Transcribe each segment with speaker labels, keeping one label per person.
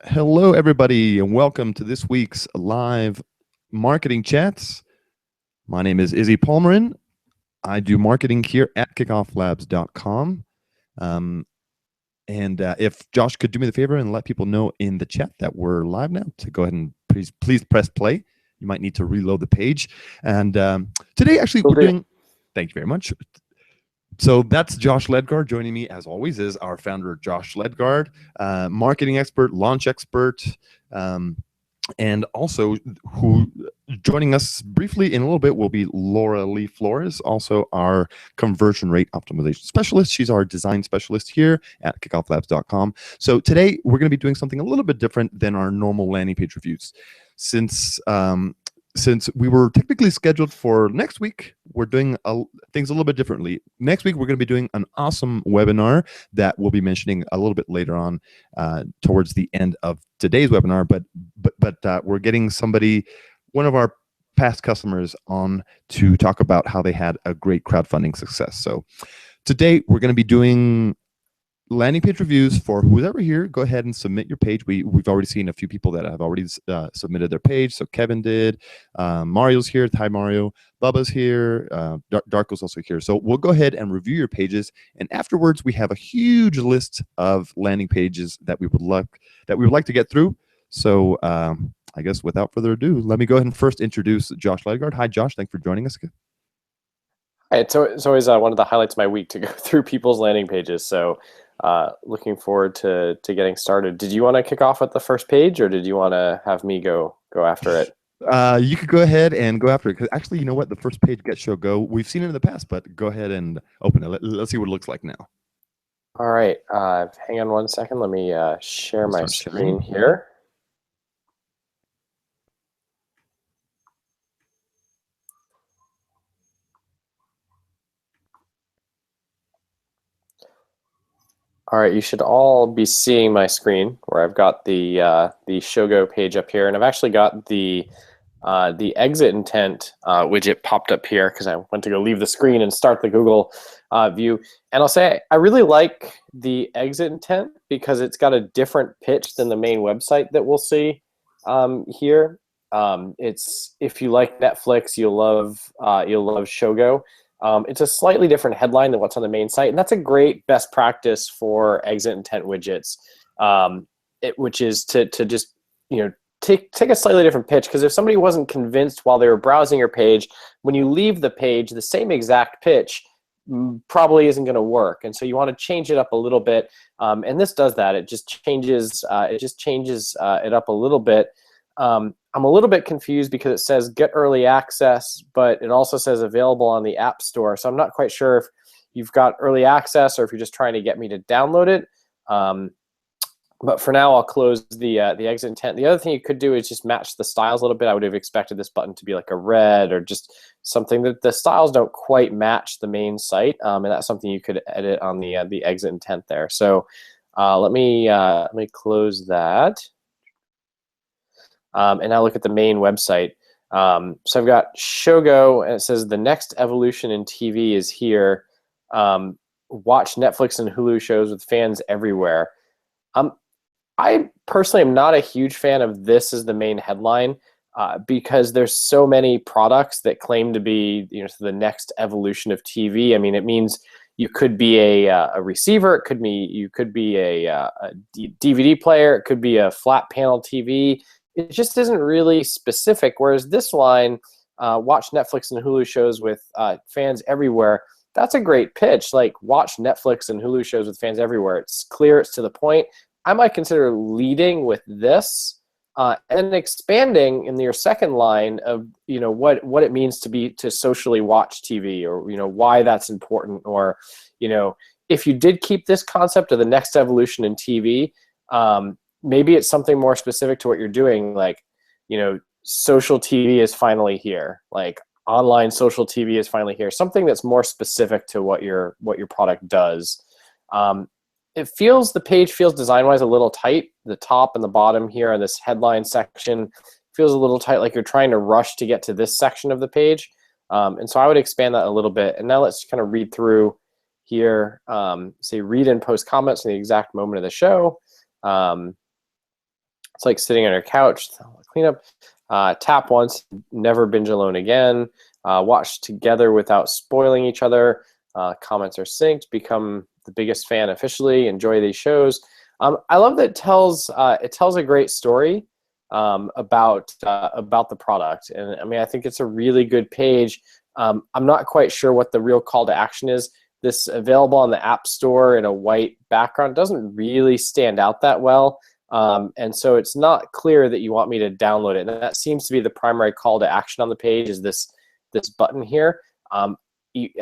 Speaker 1: Hello, everybody, and welcome to this week's live marketing chats. My name is Izzy Palmerin. I do marketing here at kickofflabs.com. If Josh could do me the favor and let people know in the chat that we're live now, to go ahead and please press play. You might need to reload the page. And today, actually, we're doing. Thank you very much. So that's Josh Ledgard. Joining me, as always, is our founder, Josh Ledgard, marketing expert, launch expert, and also who joining us briefly in a little bit will be Laura Lee Flores, also our conversion rate optimization specialist. She's our design specialist here at kickofflabs.com. So today we're going to be doing something a little bit different than our normal landing page reviews. Since we were technically scheduled for next week, we're doing things a little bit differently. Next week, we're going to be doing an awesome webinar that we'll be mentioning a little bit later on towards the end of today's webinar. But we're getting one of our past customers on to talk about how they had a great crowdfunding success. So today, we're going to be doing landing page reviews for who's ever here. Go ahead and submit your page. We've already seen a few people that have already submitted their page. So Kevin did, Mario's here. Hi Mario. Bubba's here. Darko's also here. So we'll go ahead and review your pages, and afterwards we have a huge list of landing pages that we would like to get through. So I guess without further ado, let me go ahead and first introduce Josh Ledgard. Hi Josh, thanks for joining us.
Speaker 2: Hi, it's always one of the highlights of my week to go through people's landing pages. So looking forward to getting started. Did you want to kick off with the first page, or did you want to have me go after it?
Speaker 1: You could go ahead and go after it, because actually, you know what? The first page, Get Show Go, we've seen it in the past, but go ahead and open it. Let's see what it looks like now.
Speaker 2: All right. Hang on one second. Let me share my screen here. All right, you should all be seeing my screen where I've got the Shogo page up here, and I've actually got the exit intent widget popped up here because I went to go leave the screen and start the Google view. And I'll say I really like the exit intent because it's got a different pitch than the main website that we'll see here. It's, if you like Netflix, you'll love Shogo. It's a slightly different headline than what's on the main site, and that's a great best practice for exit intent widgets, which is to just take a slightly different pitch, because if somebody wasn't convinced while they were browsing your page, when you leave the page, the same exact pitch probably isn't going to work, and so you want to change it up a little bit, and this does that. It just changes it up a little bit. I'm a little bit confused because it says get early access, but it also says available on the App Store. So I'm not quite sure if you've got early access or if you're just trying to get me to download it. But for now, I'll close the exit intent. The other thing you could do is just match the styles a little bit. I would have expected this button to be like a red or just something that the styles don't quite match the main site, and that's something you could edit on the exit intent there. So let me close that. And now look at the main website. So I've got Shogo, and it says the next evolution in TV is here. Watch Netflix and Hulu shows with fans everywhere. I personally am not a huge fan of this as the main headline because there's so many products that claim to be the next evolution of TV. I mean, it means you could be a receiver. It could be you could be a DVD player. It could be a flat panel TV. It just isn't really specific, whereas this line, watch Netflix and Hulu shows with fans everywhere, that's a great pitch. Like, watch Netflix and Hulu shows with fans everywhere. It's clear, it's to the point. I might consider leading with this and then expanding in your second line of what it means to socially watch TV, or why that's important, or if you did keep this concept of the next evolution in TV, maybe it's something more specific to what you're doing, like, social TV is finally here, like online social TV is finally here, something that's more specific to what your product does. The page feels design-wise a little tight. The top and the bottom here in this headline section feels a little tight, like you're trying to rush to get to this section of the page. And so I would expand that a little bit. And now let's kind of read through here. Say read and post comments in the exact moment of the show. It's like sitting on your couch. Clean up. Tap once, never binge alone again. Watch together without spoiling each other. Comments are synced. Become the biggest fan officially. Enjoy these shows. I love that it tells a great story about the product, and I mean I think it's a really good page. I'm not quite sure what the real call to action is. This available on the App Store in a white background doesn't really stand out that well. And so it's not clear that you want me to download it. And that seems to be the primary call to action on the page is this button here. I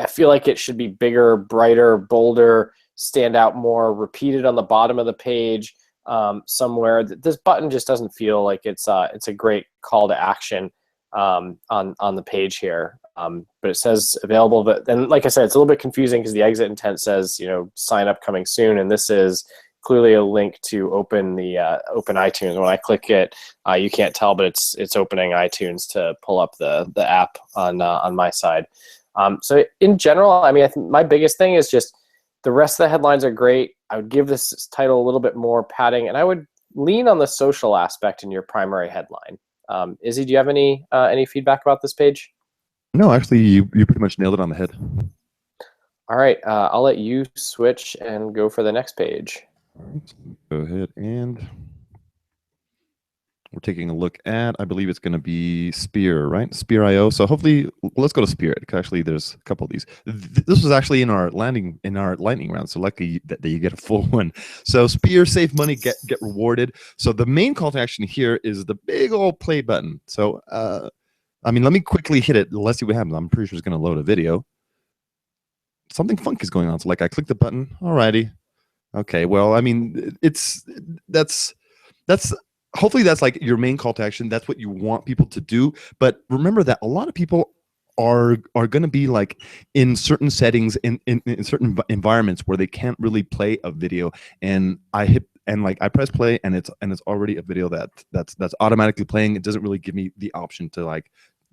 Speaker 2: feel like it should be bigger, brighter, bolder, stand out more, repeated on the bottom of the page somewhere. This button just doesn't feel like it's a great call to action on the page here. But it says available, but then like I said, it's a little bit confusing because the exit intent says, sign up coming soon, and this is clearly a link to open iTunes. When I click it, you can't tell, but it's opening iTunes to pull up the app on my side. So in general, I mean, I think my biggest thing is just the rest of the headlines are great. I would give this title a little bit more padding, and I would lean on the social aspect in your primary headline. Izzy, do you have any feedback about this page?
Speaker 1: No, actually, you pretty much nailed it on the head.
Speaker 2: All right, I'll let you switch and go for the next page.
Speaker 1: All right, go ahead, and we're taking a look at, I believe it's going to be Spear, right? Spear.io. So hopefully, let's go to Spear. Actually, there's a couple of these. This was actually in our lightning round, so lucky that you get a full one. So Spear, save money, get rewarded. So the main call to action here is the big old play button. So I mean, let me quickly hit it. Let's see what happens. I'm pretty sure it's going to load a video. Something funky is going on. So like I click the button. Alrighty. Okay, well, I mean, that's hopefully that's like your main call to action. That's what you want people to do. But remember that a lot of people are going to be like in certain settings, in certain environments where they can't really play a video. And I press play, and it's already a video that's automatically playing. It doesn't really give me the option to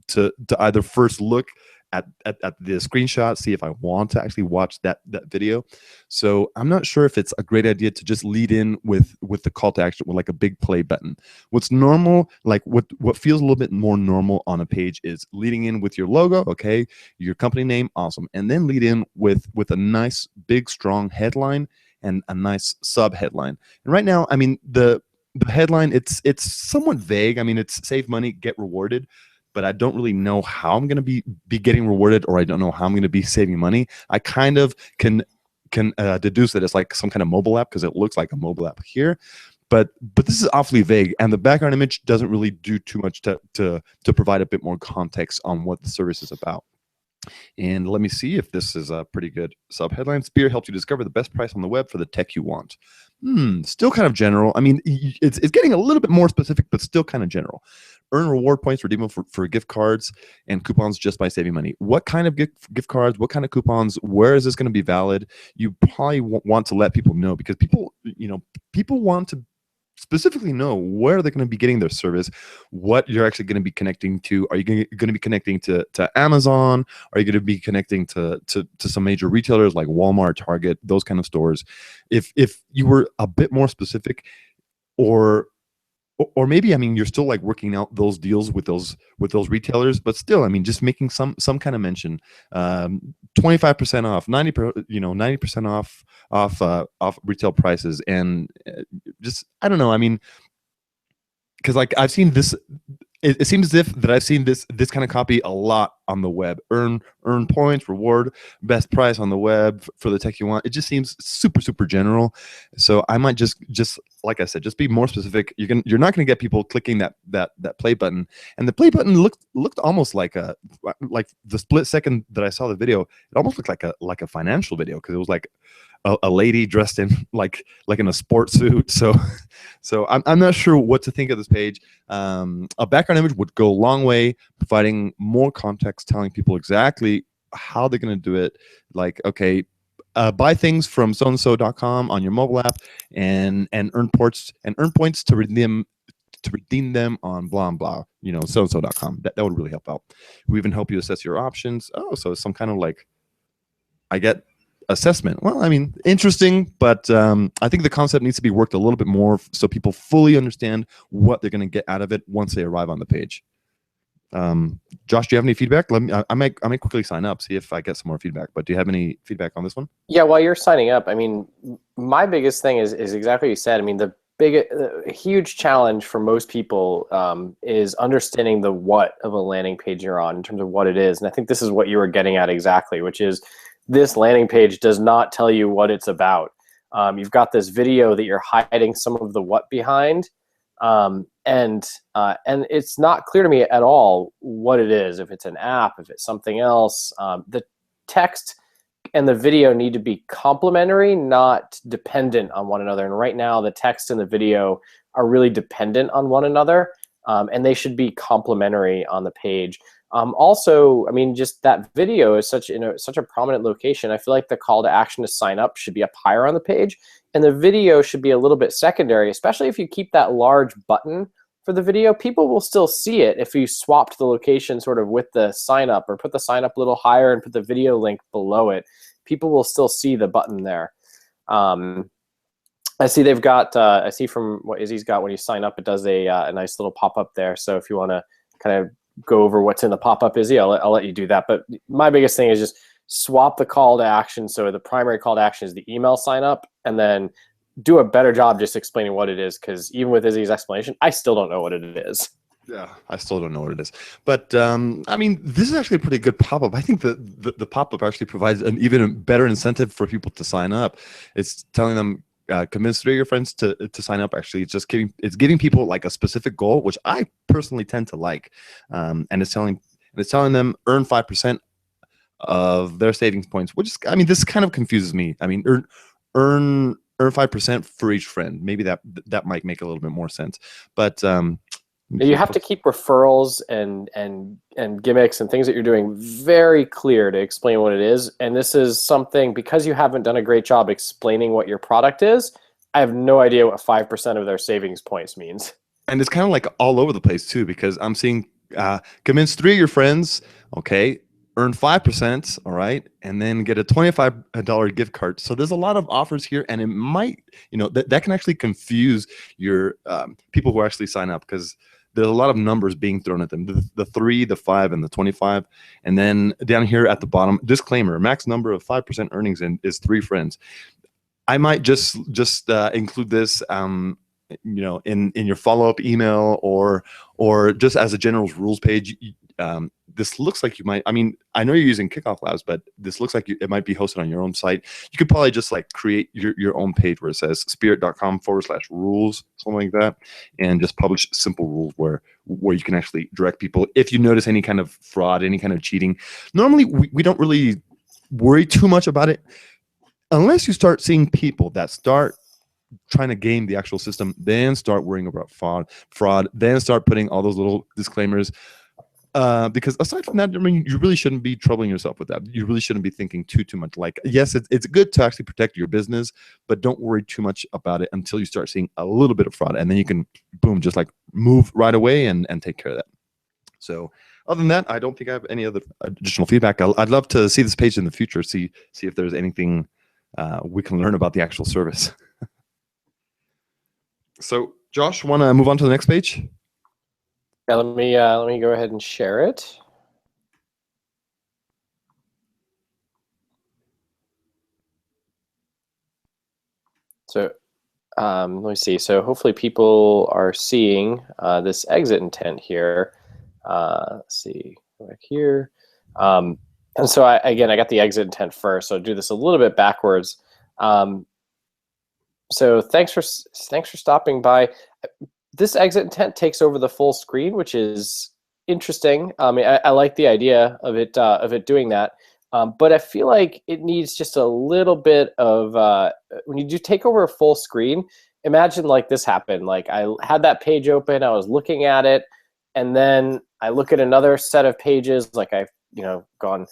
Speaker 1: to either first look at the screenshot, see if I want to actually watch that video. So I'm not sure if it's a great idea to just lead in with the call to action with like a big play button. What's normal, like what feels a little bit more normal on a page is leading in with your logo, okay, your company name, awesome, and then lead in with a nice big strong headline and a nice sub headline. And right now, I mean, the headline, it's somewhat vague. I mean, it's save money, get rewarded, but I don't really know how I'm going to be getting rewarded, or I don't know how I'm going to be saving money. I kind of can deduce that it's like some kind of mobile app because it looks like a mobile app here. But this is awfully vague, and the background image doesn't really do too much to provide a bit more context on what the service is about. And let me see if this is a pretty good sub headline. Spear helps you discover the best price on the web for the tech you want. Still kind of general. I mean, it's getting a little bit more specific, but still kind of general. Earn reward points redeemable for gift cards and coupons just by saving money. What kind of gift cards? What kind of coupons? Where is this going to be valid? You probably want to let people know, because people want to specifically know where they're going to be getting their service, what you're actually going to be connecting to. Are you going to be connecting to Amazon? Are you going to be connecting to some major retailers like Walmart, Target, those kind of stores? If you were a bit more specific, or maybe, I mean, you're still like working out those deals with those retailers, but still, I mean, just making some kind of mention, 25% off, 90% off retail prices, and just, I don't know. I mean, because like I've seen this, it seems as if that I've seen this kind of copy a lot on the web. Earn points, reward, best price on the web for the tech you want. It just seems super general. So I might just like I said, just be more specific. You're not going to get people clicking that play button. And the play button looked almost like the split second that I saw the video. It almost looked like a financial video, because it was like a lady dressed in like in a sports suit. So I'm not sure what to think of this page. A background image would go a long way, providing more context, telling people exactly how they're going to do it. Like, okay, buy things from soandso.com on your mobile app and earn points to redeem them on blah and blah, soandso.com. That would really help out. We even help you assess your options. Oh, so it's some kind of like, I get assessment. Well, I mean, interesting, but I think the concept needs to be worked a little bit more so people fully understand what they're going to get out of it once they arrive on the page. Josh, do you have any feedback? Let me. I might quickly sign up, see if I get some more feedback. But do you have any feedback on this one?
Speaker 2: Yeah, while you're signing up, I mean, my biggest thing is exactly what you said. I mean, the huge challenge for most people is understanding the what of a landing page you're on in terms of what it is. And I think this is what you were getting at exactly, which is this landing page does not tell you what it's about. You've got this video that you're hiding some of the what behind. And it's not clear to me at all what it is, if it's an app, if it's something else. The text and the video need to be complementary, not dependent on one another. And right now, the text and the video are really dependent on one another, and they should be complementary on the page. Also, I mean, just that video is such a prominent location. I feel like the call to action to sign up should be up higher on the page, and the video should be a little bit secondary, especially if you keep that large button for the video. People will still see it if you swapped the location sort of with the sign up, or put the sign up a little higher and put the video link below it. People will still see the button there. I see they've got, I see from what Izzy's got, when you sign up, it does a nice little pop-up there. So if you want to kind of go over what's in the pop-up, Izzy, I'll let you do that. But my biggest thing is just swap the call to action. So the primary call to action is the email sign up, and then do a better job just explaining what it is. Because even with Izzy's explanation, I still don't know what it is.
Speaker 1: Yeah, I still don't know what it is. But I mean, this is actually a pretty good pop-up. I think the pop-up actually provides an even better incentive for people to sign up. It's telling them, convince 3 of your friends to sign up. Actually, it's just giving people like a specific goal, which I personally tend to like. And it's telling them earn 5% of their savings points, which is, I mean, this kind of confuses me. I mean, earn 5% for each friend. Maybe that might make a little bit more sense. But
Speaker 2: you have to keep referrals and gimmicks and things that you're doing very clear to explain what it is. And this is something, because you haven't done a great job explaining what your product is, I have no idea what 5% of their savings points means.
Speaker 1: And it's kind of like all over the place too, because I'm seeing convince 3 of your friends, okay, earn 5%, all right, and then get a $25 gift card. So there's a lot of offers here, and it might, that can actually confuse your people who actually sign up, because there's a lot of numbers being thrown at them. The 3, the 5, and the 25. And then down here at the bottom, disclaimer, max number of 5% earnings is 3 friends. I might just include this in your follow-up email, or just as a general rules page. This looks like you might, I mean, I know you're using Kickoff Labs, but this looks like it might be hosted on your own site. You could probably just like create your own page where it says spirit.com/rules, something like that, and just publish simple rules where you can actually direct people. If you notice any kind of fraud, any kind of cheating, normally we don't really worry too much about it unless you start seeing people that start trying to game the actual system, then start worrying about fraud, then start putting all those little disclaimers. Because aside from that, I mean, you really shouldn't be troubling yourself with that. You really shouldn't be thinking too much. Like, yes, it's good to actually protect your business, but don't worry too much about it until you start seeing a little bit of fraud, and then you can, boom, just like move right away and take care of that. So other than that, I don't think I have any other additional feedback. I'd love to see this page in the future, see if there's anything we can learn about the actual service. So Josh, want to move on to the next page?
Speaker 2: Yeah, let me go ahead and share it. So let me see. So hopefully people are seeing this exit intent here. Let's see, go back here. And so I got the exit intent first. So I'll do this a little bit backwards. So thanks for stopping by. This exit intent takes over the full screen, which is interesting. I like the idea of it doing that, but I feel like it needs just a little bit of when you do take over a full screen. Imagine like this happened. Like I had that page open, I was looking at it, and then I look at another set of pages. Like I've gone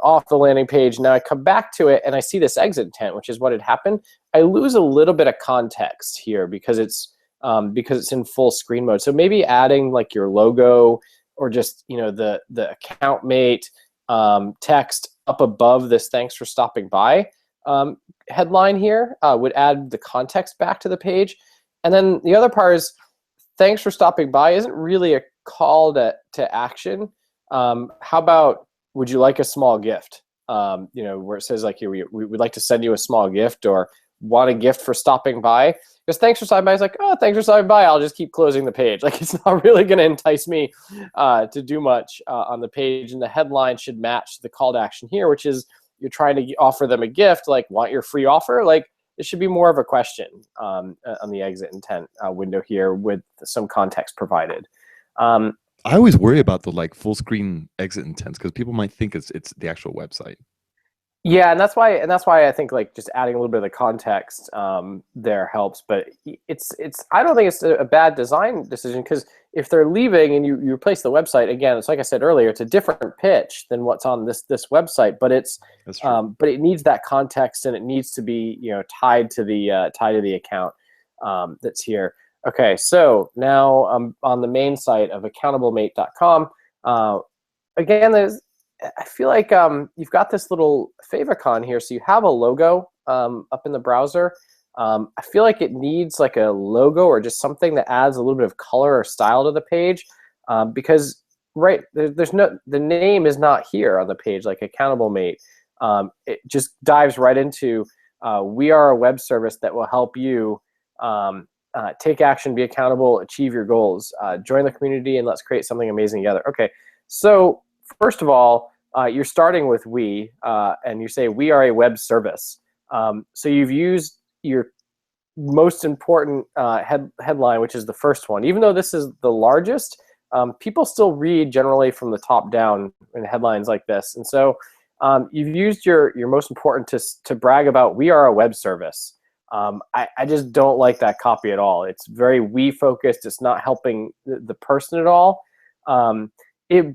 Speaker 2: off the landing page. Now I come back to it and I see this exit intent, which is what had happened. I lose a little bit of context here because it's in full screen mode. So maybe adding like your logo, or just the account mate text up above this "thanks for stopping by" headline here would add the context back to the page. And then the other part is, thanks for stopping by isn't really a call to action. How about, would you like a small gift? Where it says like, here, we would like to send you a small gift, or want a gift for stopping by. Because thanks for stopping by is like, oh, thanks for stopping by, I'll just keep closing the page. Like, it's not really going to entice me to do much on the page. And the headline should match the call to action here, which is you're trying to offer them a gift, like, want your free offer? Like, it should be more of a question on the exit intent window here with some context provided.
Speaker 1: I always worry about the like full screen exit intents because people might think it's the actual website.
Speaker 2: Yeah, and that's why I think like just adding a little bit of the context there helps. But it's I don't think it's a bad design decision, because if they're leaving and you replace the website, again, it's like I said earlier, it's a different pitch than what's on this website, but but it needs that context, and it needs to be tied to the account that's here. Okay, so now I'm on the main site of AccountableMate.com. Again, I feel like you've got this little favicon here, so you have a logo up in the browser. I feel like it needs like a logo or just something that adds a little bit of color or style to the page, because the name is not here on the page like Accountable Mate. It just dives right into we are a web service that will help you take action, be accountable, achieve your goals, join the community, and let's create something amazing together. Okay, so first of all, you're starting with we, and you say we are a web service. So you've used your most important headline, which is the first one. Even though this is the largest, people still read generally from the top down in headlines like this. And so you've used your most important to brag about we are a web service. I just don't like that copy at all. It's very we focused. It's not helping the person at all.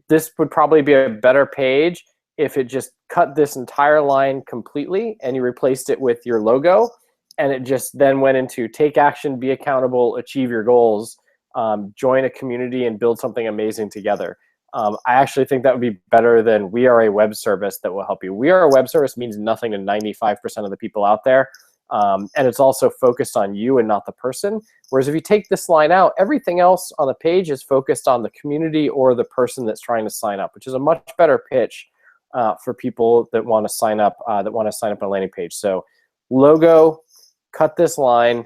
Speaker 2: This would probably be a better page if it just cut this entire line completely and you replaced it with your logo, and it just then went into take action, be accountable, achieve your goals, join a community, and build something amazing together. I actually think that would be better than we are a web service that will help you. We are a web service means nothing to 95% of the people out there. And it's also focused on you and not the person. Whereas if you take this line out, everything else on the page is focused on the community or the person that's trying to sign up, which is a much better pitch for people that want to sign up, on a landing page. So logo, cut this line,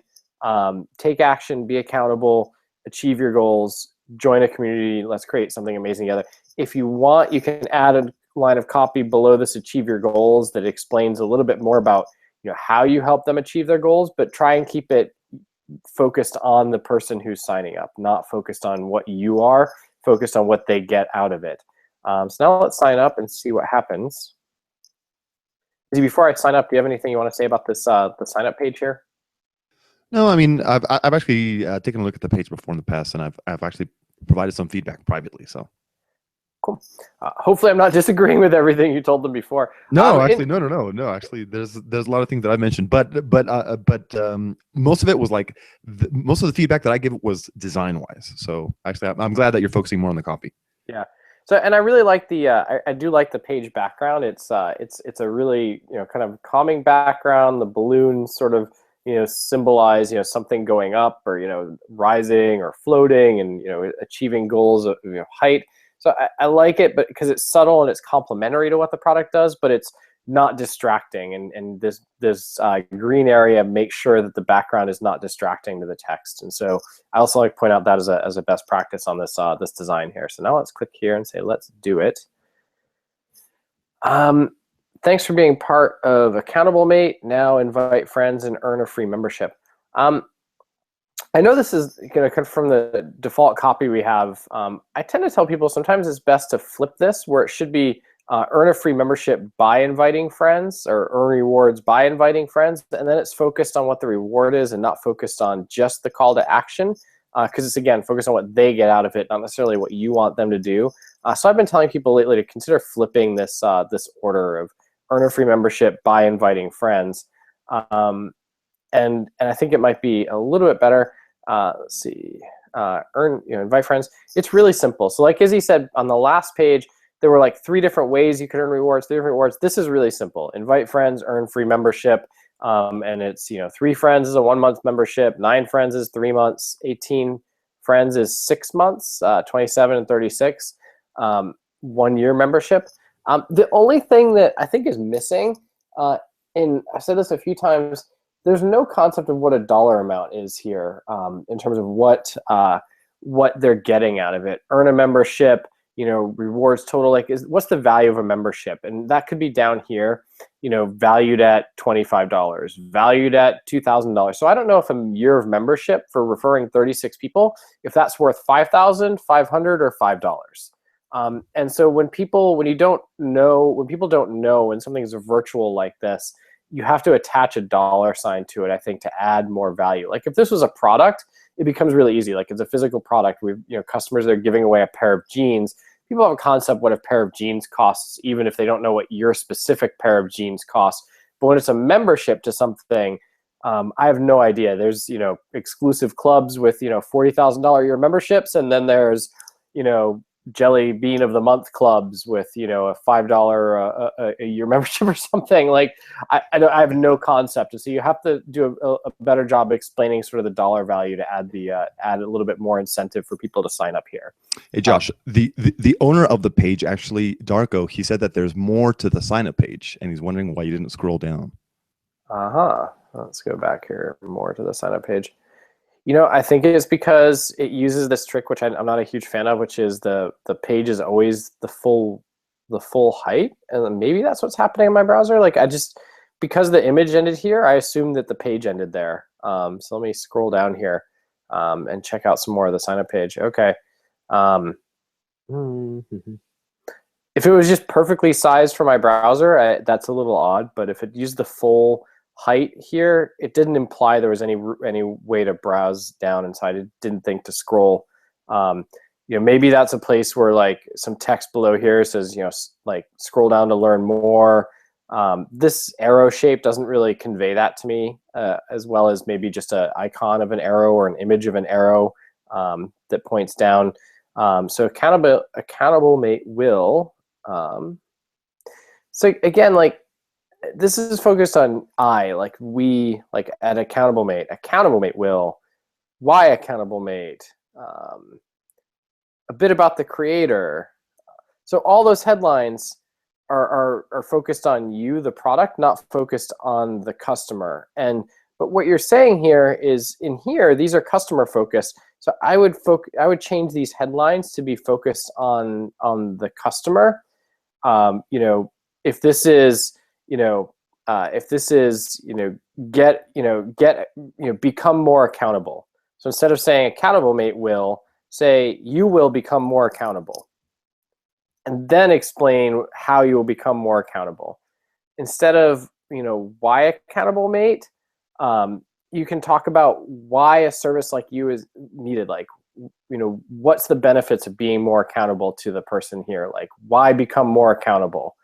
Speaker 2: take action, be accountable, achieve your goals, join a community, let's create something amazing together. If you want, you can add a line of copy below this achieve your goals that explains a little bit more about how you help them achieve their goals, but try and keep it focused on the person who's signing up, not focused on what you are, focused on what they get out of it. So now let's sign up and see what happens. Izzy, before I sign up, do you have anything you want to say about this the sign up page here?
Speaker 1: No, I mean, I've actually taken a look at the page before in the past, and I've actually provided some feedback privately. So
Speaker 2: cool. Hopefully, I'm not disagreeing with everything you told them before.
Speaker 1: No, actually, no. Actually, there's a lot of things that I mentioned, but most of it was like most of the feedback that I give was design wise. So actually, I'm glad that you're focusing more on the copy.
Speaker 2: Yeah. So, and I really like the I do like the page background. It's a really kind of calming background. The balloons sort of symbolize something going up or rising or floating and achieving goals of height. So I like it, but because it's subtle and it's complementary to what the product does, but it's not distracting. And this green area makes sure that the background is not distracting to the text. And so I also like to point out that as a best practice on this this design here. So now let's click here and say let's do it. Thanks for being part of Accountable Mate. Now invite friends and earn a free membership. I know this is going to come from the default copy we have. I tend to tell people sometimes it's best to flip this, where it should be earn a free membership by inviting friends, or earn rewards by inviting friends, and then it's focused on what the reward is and not focused on just the call to action, because it's, again, focused on what they get out of it, not necessarily what you want them to do. So I've been telling people lately to consider flipping this order of earn a free membership by inviting friends, and I think it might be a little bit better. Let's see, invite friends. It's really simple. So like Izzy said on the last page, there were like 3 different ways you could earn rewards, 3 different rewards. This is really simple. Invite friends, earn free membership. And it's, 3 friends is a 1-month membership, 9 friends is 3 months, 18 friends is 6 months, 27 and 36, 1-year membership. The only thing that I think is missing, and I've said this a few times, there's no concept of what a dollar amount is here, in terms of what they're getting out of it. Earn a membership, rewards total, like what's the value of a membership? And that could be down here, valued at $25, valued at $2,000. So I don't know if a year of membership for referring 36 people, if that's worth $5,000, $500, or $5. And so when people don't know when something's virtual like this, you have to attach a dollar sign to it, I think, to add more value. Like if this was a product, it becomes really easy. Like it's a physical product. We've, customers that are giving away a pair of jeans. People have a concept what a pair of jeans costs, even if they don't know what your specific pair of jeans costs. But when it's a membership to something, I have no idea. There's, exclusive clubs with, $40,000 year memberships. And then there's, Jelly Bean of the Month clubs with, a $5 a year membership or something. Like I have no concept. And so you have to do a better job explaining sort of the dollar value to add add a little bit more incentive for people to sign up here.
Speaker 1: Hey Josh, the owner of the page, actually, Darko, he said that there's more to the sign up page, and he's wondering why you didn't scroll down.
Speaker 2: Let's go back here, more to the sign up page. I think it's because it uses this trick, which I'm not a huge fan of, which is the page is always the full height, and maybe that's what's happening in my browser. Like because the image ended here, I assumed that the page ended there. So let me scroll down here and check out some more of the sign up page. Okay. If it was just perfectly sized for my browser, that's a little odd. But if it used the full height here, it didn't imply there was any way to browse down inside. It didn't think to scroll. Maybe that's a place where like some text below here says, like scroll down to learn more. This arrow shape doesn't really convey that to me, as well as maybe just an icon of an arrow or an image of an arrow that points down. So accountable mate will. So again, like, this is focused on like we, like at accountable mate. Accountable mate will. Why accountable mate? A bit about the creator. So all those headlines are focused on you, the product, not focused on the customer. But what you're saying here is, in here, these are customer focused. So I would change these headlines to be focused on the customer. If this is become more accountable. So instead of saying accountable mate will, say you will become more accountable, and then explain how you will become more accountable. Instead of why accountable mate, you can talk about why a service like you is needed. Like what's the benefits of being more accountable to the person here? Like why become more accountable?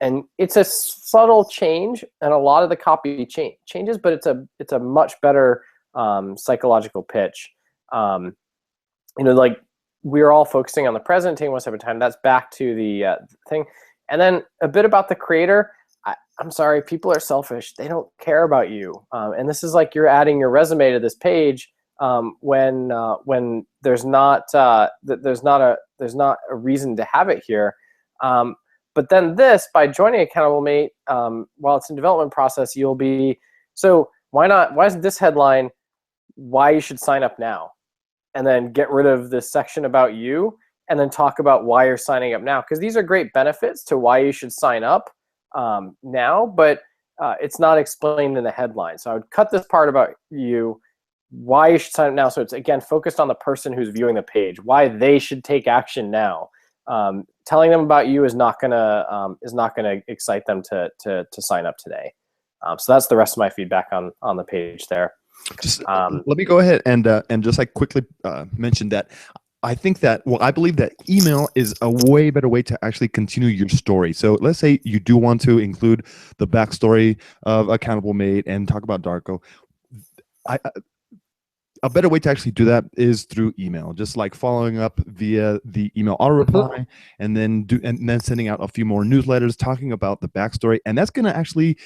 Speaker 2: And it's a subtle change, and a lot of the copy changes, but it's a much better psychological pitch. Like we're all focusing on the present, taking one step at a time. That's back to the thing. And then a bit about the creator. I'm sorry, people are selfish. They don't care about you. And this is like you're adding your resume to this page when there's not a reason to have it here. But then this, by joining Accountable Mate, while it's in development process, you'll be, so why isn't this headline, why you should sign up now? And then get rid of this section about you, and then talk about why you're signing up now. Because these are great benefits to why you should sign up now, but it's not explained in the headline. So I would cut this part about you, why you should sign up now. So it's, again, focused on the person who's viewing the page, why they should take action now. Telling them about you is not gonna excite them to sign up today. So that's the rest of my feedback on the page there.
Speaker 1: Just let me go ahead and just like quickly mention that I think that, well, I believe that email is a way better way to actually continue your story. So let's say you do want to include the backstory of Accountable Mate and talk about Darko. a better way to actually do that is through email, just like following up via the email auto reply, and then sending out a few more newsletters talking about the backstory, and that's going to actually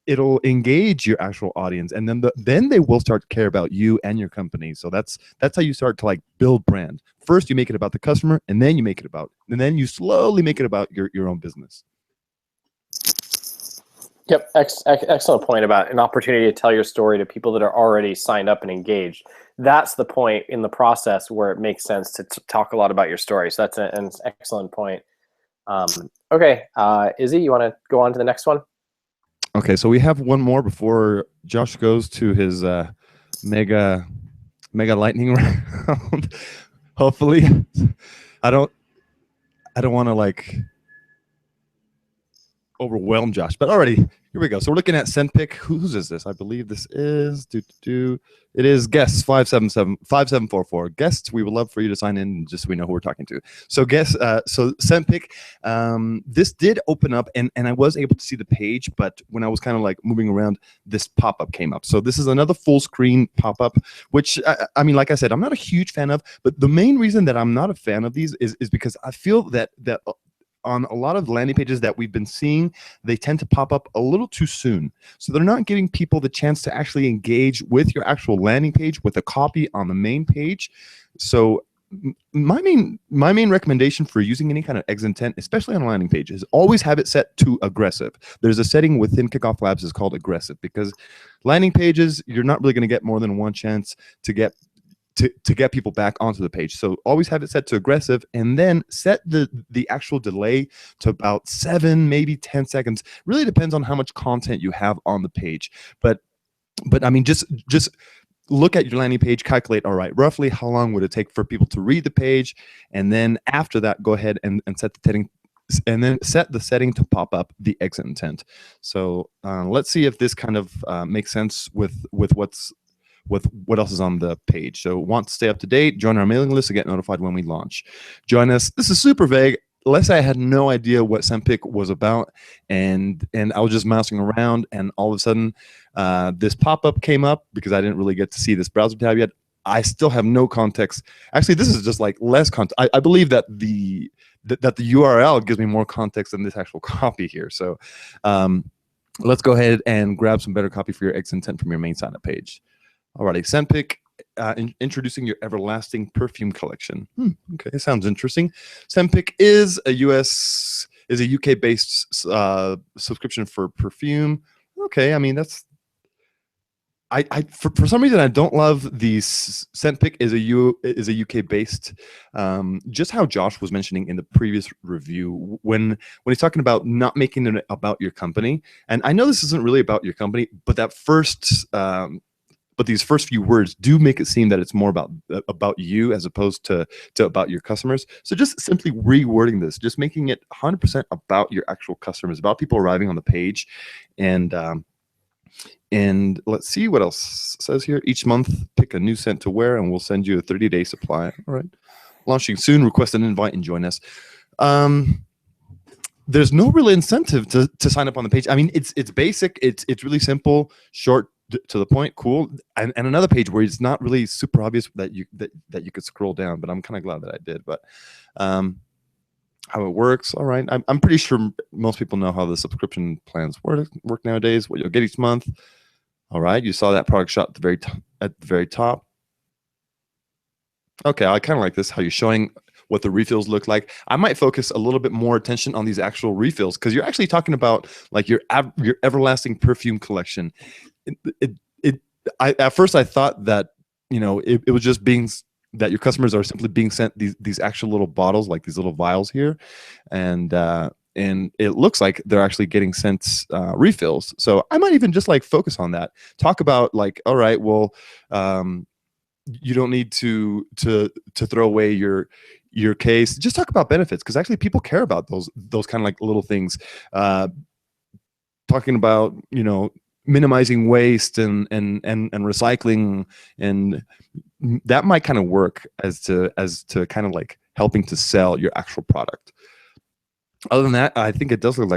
Speaker 1: it'll engage your actual audience, and then they will start to care about you and your company. So that's how you start to like build brand. First, you make it about the customer, and then you slowly make it about your own business.
Speaker 2: Yep, excellent point about an opportunity to tell your story to people that are already signed up and engaged. That's the point in the process where it makes sense to talk a lot about your story. So that's an excellent point. Okay, Izzy, you want to go on to the next one?
Speaker 1: Okay, so we have one more before Josh goes to his mega lightning round. Hopefully, I don't want to like overwhelm Josh, but already here we go. So we're looking at SendPick. Whose is this? I believe this is it is guests 5744. Guests, we would love for you to sign in just so we know who we're talking to. So guests, so SendPick, this did open up and I was able to see the page, but when I was kind of like moving around, this pop-up came up. So this is another full screen pop-up, which I mean, like I said, I'm not a huge fan of, but the main reason that I'm not a fan of these is because I feel that on a lot of landing pages that we've been seeing, they tend to pop up a little too soon. So they're not giving people the chance to actually engage with your actual landing page with a copy on the main page. So my main recommendation for using any kind of exit intent, especially on a landing page, is always have it set to aggressive. There's a setting within Kickoff Labs is called aggressive, because landing pages, you're not really going to get more than one chance to get people back onto the page. So always have it set to aggressive, and then set the actual delay to about 7, maybe 10 seconds. Really depends on how much content you have on the page. But I mean, just look at your landing page, calculate, all right, roughly how long would it take for people to read the page? And then after that, go ahead and set the setting, and then set the setting to pop up the exit intent. So let's see if this kind of makes sense with what else is on the page. So want to stay up to date, join our mailing list to get notified when we launch. Join us. This is super vague. I had no idea what SendPick was about, and I was just mousing around, and all of a sudden this pop-up came up because I didn't really get to see this browser tab yet. I still have no context. Actually, this is just like less context. I believe that the URL gives me more context than this actual copy here. So let's go ahead and grab some better copy for your exit intent from your main sign-up page. Alrighty, SendPick, introducing your everlasting perfume collection. Okay, sounds interesting. SendPick is a UK-based subscription for perfume. Okay, I mean that's. For some reason I don't love these. SendPick is a UK-based. Just how Josh was mentioning in the previous review when he's talking about not making it about your company, and I know this isn't really about your company, but that first. But these first few words do make it seem that it's more about you as opposed to about your customers. So just simply rewording this, just making it 100% about your actual customers, about people arriving on the page. And let's see what else it says here. Each month, pick a new scent to wear, and we'll send you a 30-day supply. All right. Launching soon. Request an invite and join us. There's no real incentive to sign up on the page. I mean, it's basic. It's really simple, short, to the point, cool, and another page where it's not really super obvious that you could scroll down, but I'm kind of glad that I did. But how it works, all right, I'm pretty sure most people know how the subscription plans work nowadays, what you'll get each month. All right, you saw that product shot at the very top. Okay, I kind of like this, how you're showing what the refills look like. I might focus a little bit more attention on these actual refills, because you're actually talking about like your everlasting perfume collection. At first I thought that, you know, it was just being that your customers are simply being sent these actual little bottles, like these little vials here, and it looks like they're actually getting sent refills. So I might even just like focus on that. Talk about like, all right, well, you don't need to throw away your case. Just talk about benefits, because actually people care about those kind of like little things. Talking about, you know, minimizing waste and recycling, and that might kind of work as to kind of like helping to sell your actual product. Other than that, I think it does look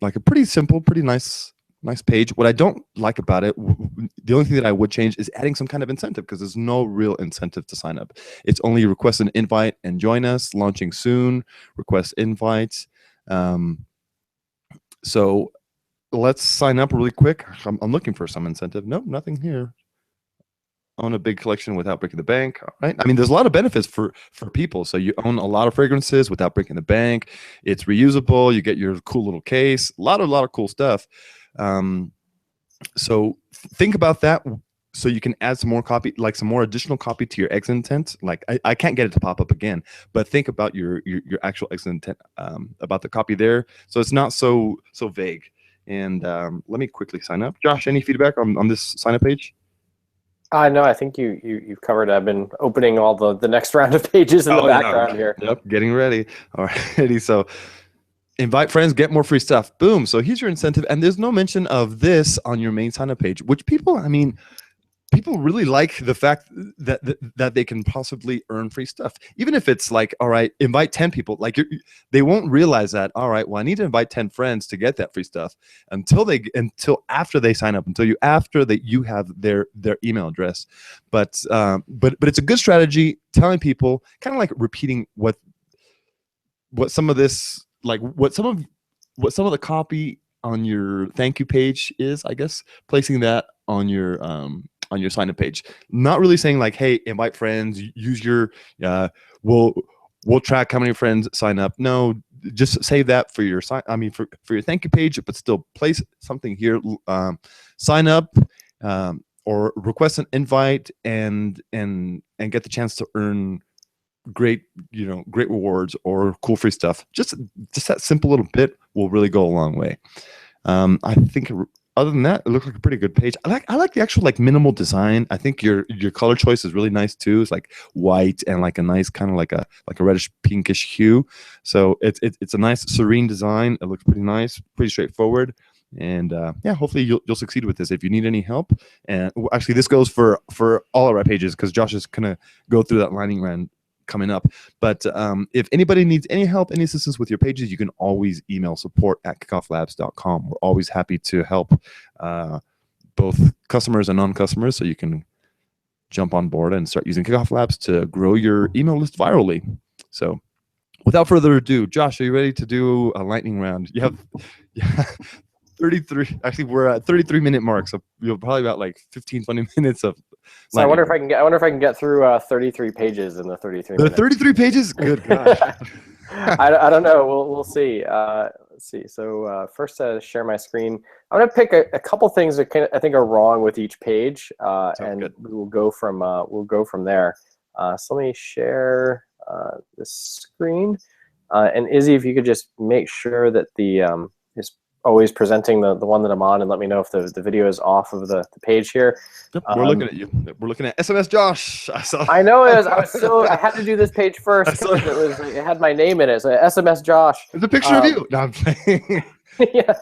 Speaker 1: like a pretty simple, pretty nice Nice page. What I don't like about it, the only thing that I would change is adding some kind of incentive, because there's no real incentive to sign up. It's only request an invite and join us, launching soon, request invites. So let's sign up really quick. I'm looking for some incentive. Nope, nothing here. Own a big collection without breaking the bank. All right. I mean, there's a lot of benefits for people. So you own a lot of fragrances without breaking the bank. It's reusable. You get your cool little case. A lot of cool stuff. So think about that. So you can add some more copy, like some more additional copy to your exit intent. Like I can't get it to pop up again, but think about your actual exit intent, about the copy there. So it's not so vague. And let me quickly sign up. Josh, any feedback on this sign up page?
Speaker 2: No, I think you've covered. I've been opening all the next round of pages in the background here.
Speaker 1: Yep, getting ready. All righty. So invite friends, get more free stuff. Boom. So here's your incentive. And there's no mention of this on your main sign up page, which people really like the fact that they can possibly earn free stuff. Even if it's like, all right, invite 10 people, like they won't realize that, all right, well, I need to invite 10 friends to get that free stuff until after they sign up, after that you have their email address. But it's a good strategy, telling people, kind of like repeating what some of this, like what some of the copy on your thank you page is, I guess, placing that on your sign up page. Not really saying like, hey, invite friends, use your we'll track how many friends sign up. No, just save that for your for your thank you page, but still place something here. Sign up or request an invite and get the chance to earn great rewards or cool free stuff. Just that simple little bit will really go a long way. I think other than that, it looks like a pretty good page. I like the actual like minimal design. I think your color choice is really nice too. It's like white and like a nice kind of like a reddish pinkish hue. So it's a nice serene design. It looks pretty nice, pretty straightforward. And yeah, hopefully you'll succeed with this. If you need any help, and actually this goes for all of our pages, because Josh is gonna go through that lightning round coming up. But if anybody needs any help, any assistance with your pages, you can always email support@kickofflabs.com. We're always happy to help both customers and non-customers, so you can jump on board and start using Kickoff Labs to grow your email list virally. So without further ado, Josh, are you ready to do a lightning round? You have 33. Actually, we're at 33-minute mark, so you'll probably about like 15-20 minutes of.
Speaker 2: So I wonder if I can get through 33 pages in the 33 minutes.
Speaker 1: The 33 pages? Good gosh.
Speaker 2: I don't know. We'll see. Let's see. So first, share my screen. I'm gonna pick a couple things that I think are wrong with each page, and good. We'll go from there. So let me share this screen. And Izzy, if you could just make sure that the is always presenting the one that I'm on, and let me know if the video is off of the page here.
Speaker 1: Yep, we're looking at you. We're looking at SMS Josh.
Speaker 2: I know I had to do this page first because it had my name in it. So SMS Josh.
Speaker 1: There's a picture of you. No, I'm playing.
Speaker 2: Yeah.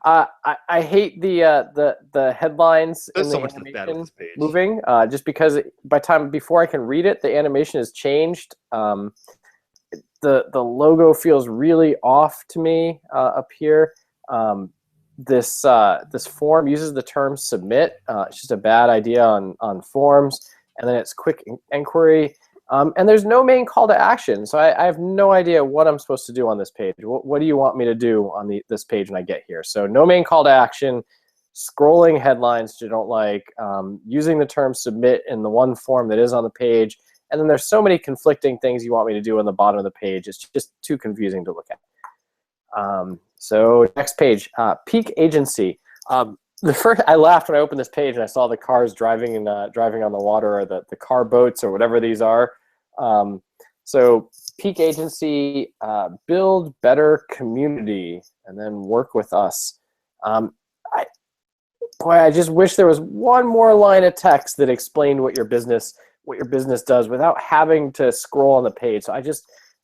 Speaker 2: I hate the headlines
Speaker 1: There's
Speaker 2: in
Speaker 1: so
Speaker 2: the
Speaker 1: much bad on
Speaker 2: animation
Speaker 1: this page.
Speaker 2: moving, just because before I can read it, the animation has changed. The logo feels really off to me up here. This form uses the term submit. It's just a bad idea on forms. And then it's quick inquiry. And there's no main call to action. So I have no idea what I'm supposed to do on this page. What do you want me to do on this page when I get here? So no main call to action, scrolling headlines you don't like, using the term submit in the one form that is on the page. And then there's so many conflicting things you want me to do on the bottom of the page. It's just too confusing to look at. So next page, Peak Agency. I laughed when I opened this page and I saw the cars driving on the water, or the car boats or whatever these are. So Peak Agency, build better community, and then work with us. I just wish there was one more line of text that explained what your business does without having to scroll on the page. So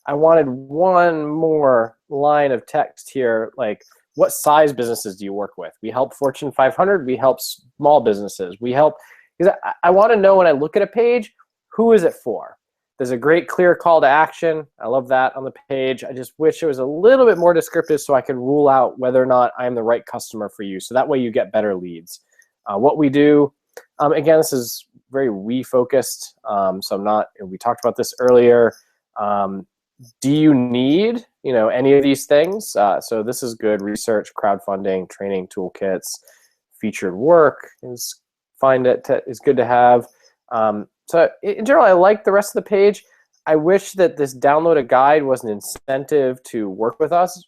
Speaker 2: I wanted one more line of text here, like, what size businesses do you work with? We help Fortune 500. We help small businesses. We help, because I want to know when I look at a page, who is it for? There's a great clear call to action. I love that on the page. I just wish it was a little bit more descriptive so I could rule out whether or not I'm the right customer for you. So that way you get better leads. What we do, again, this is very we focused. So I'm not, we talked about this earlier. Do you need, any of these things? So this is good. Research, crowdfunding, training toolkits, featured work is good to have. So in general, I like the rest of the page. I wish that this download a guide was an incentive to work with us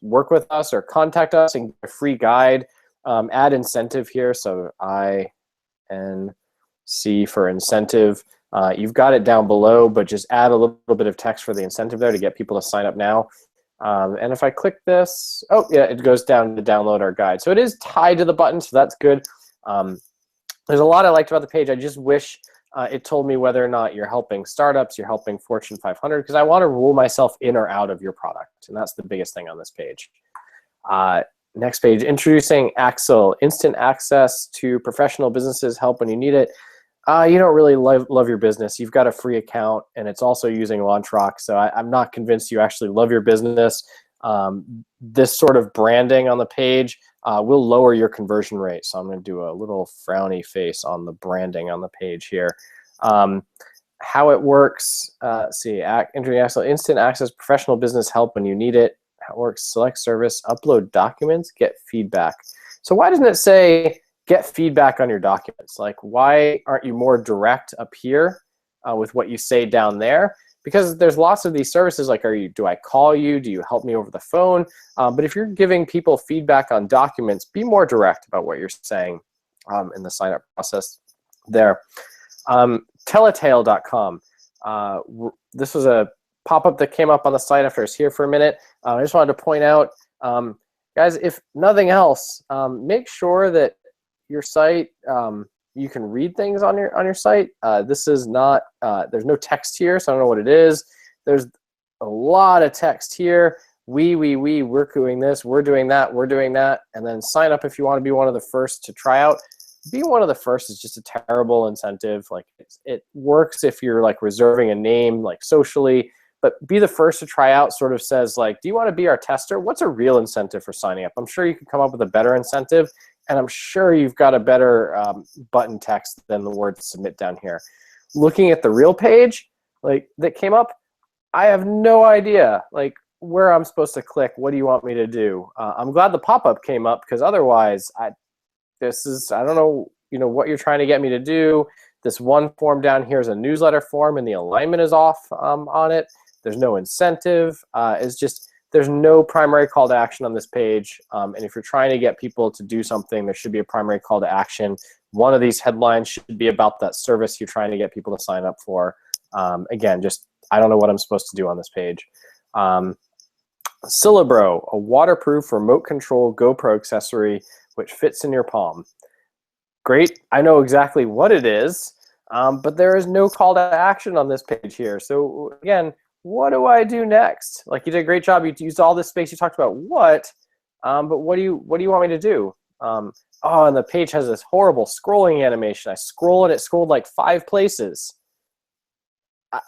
Speaker 2: or contact us and get a free guide. Add incentive here. So INC for incentive. You've got it down below, but just add a little bit of text for the incentive there to get people to sign up now. And if I click this, oh yeah, it goes down to download our guide. So it is tied to the button, so that's good. There's a lot I liked about the page. I just wish it told me whether or not you're helping startups, you're helping Fortune 500, because I want to rule myself in or out of your product, and that's the biggest thing on this page. Next page, introducing Axel, instant access to professional businesses, help when you need it. You don't really love your business. You've got a free account, and it's also using LaunchRock, so I'm not convinced you actually love your business. This sort of branding on the page will lower your conversion rate. So I'm going to do a little frowny face on the branding on the page here. How it works, see, instant access, professional business help when you need it. How it works, select service, upload documents, get feedback. So why doesn't it say get feedback on your documents? Like, why aren't you more direct up here with what you say down there? Because there's lots of these services, like, do I call you? Do you help me over the phone? But if you're giving people feedback on documents, be more direct about what you're saying in the sign-up process there. Telltale.com. This was a pop-up that came up on the site after I was here for a minute. I just wanted to point out, guys, if nothing else, make sure that your site, you can read things on your site. This is not, there's no text here, so I don't know what it is. There's a lot of text here. We're doing this, we're doing that, we're doing that. And then sign up if you want to be one of the first to try out. Being one of the first is just a terrible incentive. Like, it works if you're like reserving a name like socially, but be the first to try out sort of says like, do you want to be our tester? What's a real incentive for signing up? I'm sure you could come up with a better incentive. And I'm sure you've got a better button text than the word submit down here. Looking at the real page like that came up, I have no idea like where I'm supposed to click. What do you want me to do? I'm glad the pop-up came up, because otherwise I don't know, what you're trying to get me to do. This one form down here is a newsletter form, and the alignment is off on it. There's no incentive. It's just, there's no primary call to action on this page. And if you're trying to get people to do something, there should be a primary call to action. One of these headlines should be about that service you're trying to get people to sign up for. Again, just, I don't know what I'm supposed to do on this page. Cilibro, a waterproof remote control GoPro accessory which fits in your palm. Great, I know exactly what it is, but there is no call to action on this page here. So again, what do I do next? Like, you did a great job. You used all this space. You talked about what, but what do you want me to do? Oh, and the page has this horrible scrolling animation. I scroll and it scrolled like 5 places.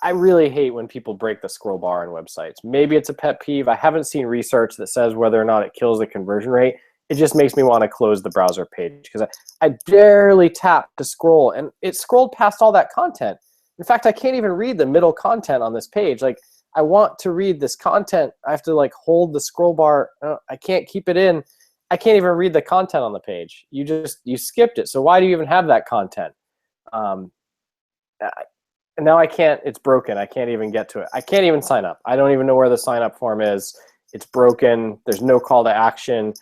Speaker 2: I really hate when people break the scroll bar on websites. Maybe it's a pet peeve. I haven't seen research that says whether or not it kills the conversion rate. It just makes me want to close the browser page, because I barely tapped to scroll, and it scrolled past all that content. In fact, I can't even read the middle content on this page. Like, I want to read this content. I have to like hold the scroll bar. I can't keep it in. I can't even read the content on the page. You skipped it. So why do you even have that content? Now I can't, it's broken. I can't even get to it. I can't even sign up. I don't even know where the sign up form is. It's broken. There's no call to action.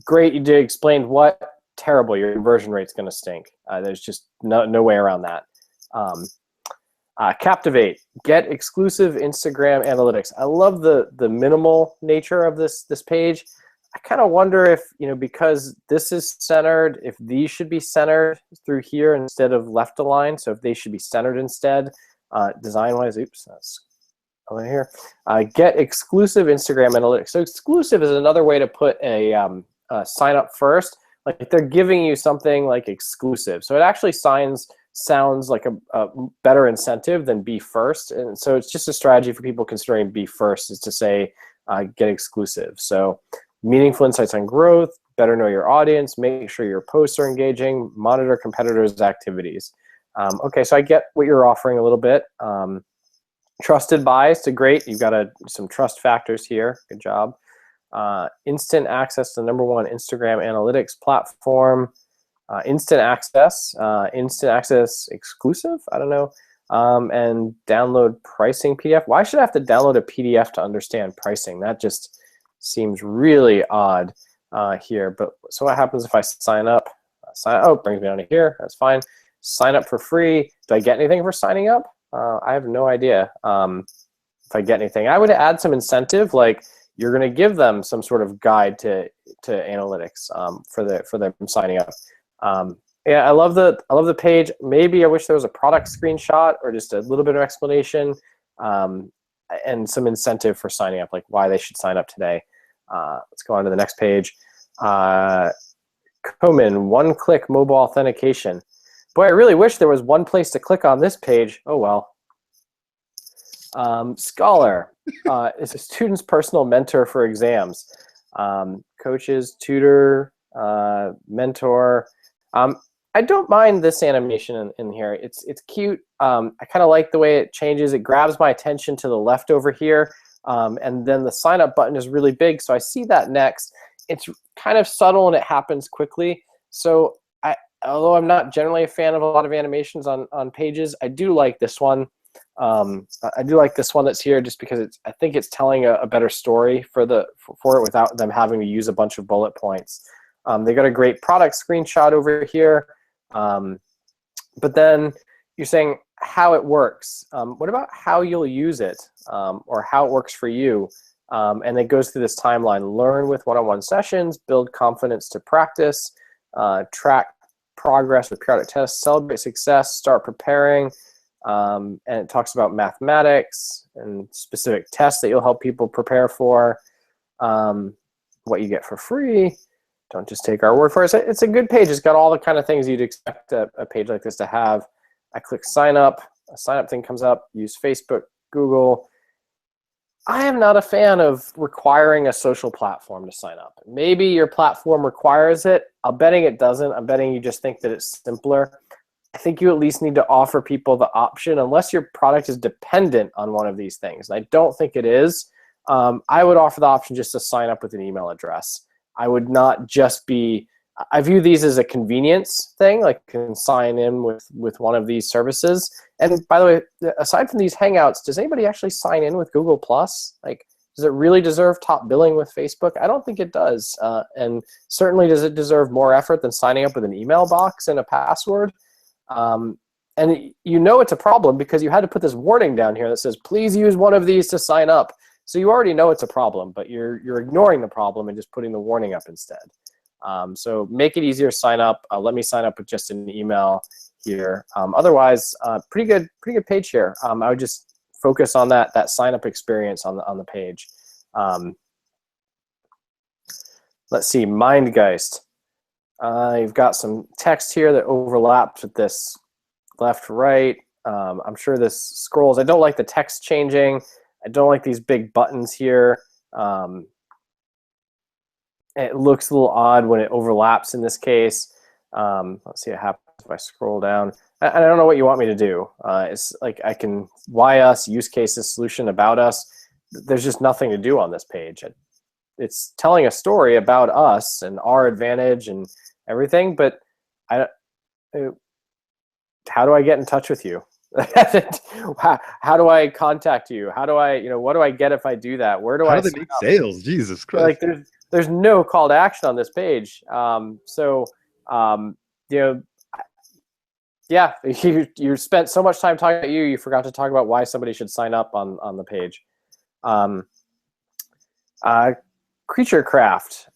Speaker 2: Great, you did explained what. Terrible, your conversion rate's gonna stink. There's just no way around that. Captivate, get exclusive Instagram analytics. I love the minimal nature of this page. I kind of wonder if, because this is centered, if these should be centered through here instead of left aligned. So if they should be centered instead, design-wise. Oops, that's over here. Get exclusive Instagram analytics. So exclusive is another way to put a sign up first. Like, they're giving you something like exclusive. So it actually sounds like a better incentive than be first. And so it's just a strategy for people considering be first is to say, get exclusive. So meaningful insights on growth, better know your audience, make sure your posts are engaging, monitor competitors' activities. Okay, so I get what you're offering a little bit. Trusted by, so great. You've got some trust factors here. Good job. Instant access to the #1 Instagram analytics platform. Instant access exclusive, I don't know, and download pricing PDF. Why should I have to download a PDF to understand pricing? That just seems really odd here. But so what happens if I sign up? Oh, it brings me down to here. That's fine. Sign up for free. Do I get anything for signing up? I have no idea if I get anything. I would add some incentive, like you're going to give them some sort of guide to analytics for them signing up. Yeah, I love the page. Maybe I wish there was a product screenshot or just a little bit of explanation and some incentive for signing up, like why they should sign up today. Let's go on to the next page. Komen, one-click mobile authentication. Boy, I really wish there was one place to click on this page. Oh well. Scholar is a student's personal mentor for exams. Coaches, tutor, mentor. I don't mind this animation in here. It's cute. I kind of like the way it changes. It grabs my attention to the left over here, and then the sign up button is really big. So I see that next. It's kind of subtle and it happens quickly. So although I'm not generally a fan of a lot of animations on pages, I do like this one. I do like this one that's here just because I think it's telling a better story for it without them having to use a bunch of bullet points. They got a great product screenshot over here. But then you're saying how it works. What about how you'll use it or how it works for you? And it goes through this timeline. Learn with one-on-one sessions, build confidence to practice, track progress with periodic tests, celebrate success, start preparing. And it talks about mathematics and specific tests that you'll help people prepare for, what you get for free. Don't just take our word for it. It's a good page. It's got all the kind of things you'd expect a page like this to have. I click sign up. A sign up thing comes up. Use Facebook, Google. I am not a fan of requiring a social platform to sign up. Maybe your platform requires it. I'm betting it doesn't. I'm betting you just think that it's simpler. I think you at least need to offer people the option, unless your product is dependent on one of these things. And I don't think it is. I would offer the option just to sign up with an email address. I would not just be, I view these as a convenience thing, like you can sign in with one of these services. And by the way, aside from these Hangouts, does anybody actually sign in with Google+? Like, does it really deserve top billing with Facebook? I don't think it does. And certainly does it deserve more effort than signing up with an email box and a password? And you know it's a problem because you had to put this warning down here that says, please use one of these to sign up. So you already know it's a problem, but you're ignoring the problem and just putting the warning up instead. So make it easier to sign up. Let me sign up with just an email here. Otherwise, pretty good page here. I would just focus on that sign up experience on the page. Let's see, Mindgeist. You've got some text here that overlaps with this left, right. I'm sure this scrolls. I don't like the text changing. I don't like these big buttons here. It looks a little odd when it overlaps in this case. Let's see what happens if I scroll down. I don't know what you want me to do. It's like I can why us, use cases, solution, about us. There's just nothing to do on this page. It's telling a story about us and our advantage and everything, but how do I get in touch with you? How do I contact you? How do I, what do I get if I do that? Where do I
Speaker 1: they make sales? Jesus Christ.
Speaker 2: Like there's no call to action on this page. Yeah, you spent so much time talking about you forgot to talk about why somebody should sign up on the page. Creature Craft.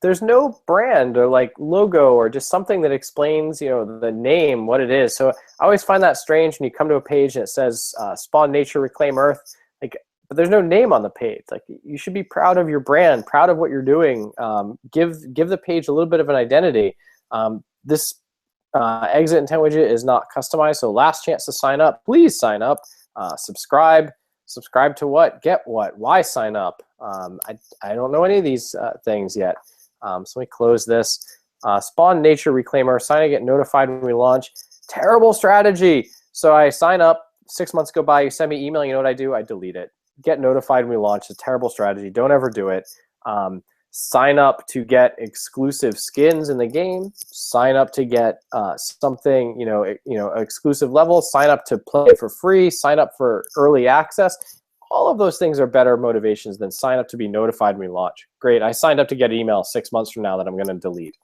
Speaker 2: There's no brand or like logo or just something that explains, the name, what it is. So I always find that strange when you come to a page and it says Spawn Nature, Reclaim Earth, but there's no name on the page. Like, you should be proud of your brand, proud of what you're doing. Give the page a little bit of an identity. This Exit intent widget is not customized, so last chance to sign up. Please sign up. Subscribe. Subscribe to what? Get what? Why sign up? I don't know any of these things yet. So let me close this. Spawn nature reclaimer. Sign up, get notified when we launch. Terrible strategy. So I sign up. 6 months go by. You send me email. You know what I do? I delete it. Get notified when we launch. It's a terrible strategy. Don't ever do it. Sign up to get exclusive skins in the game. Sign up to get something, exclusive level. Sign up to play for free. Sign up for early access. All of those things are better motivations than sign up to be notified when we launch. Great, I signed up to get an email 6 months from now that I'm going to delete.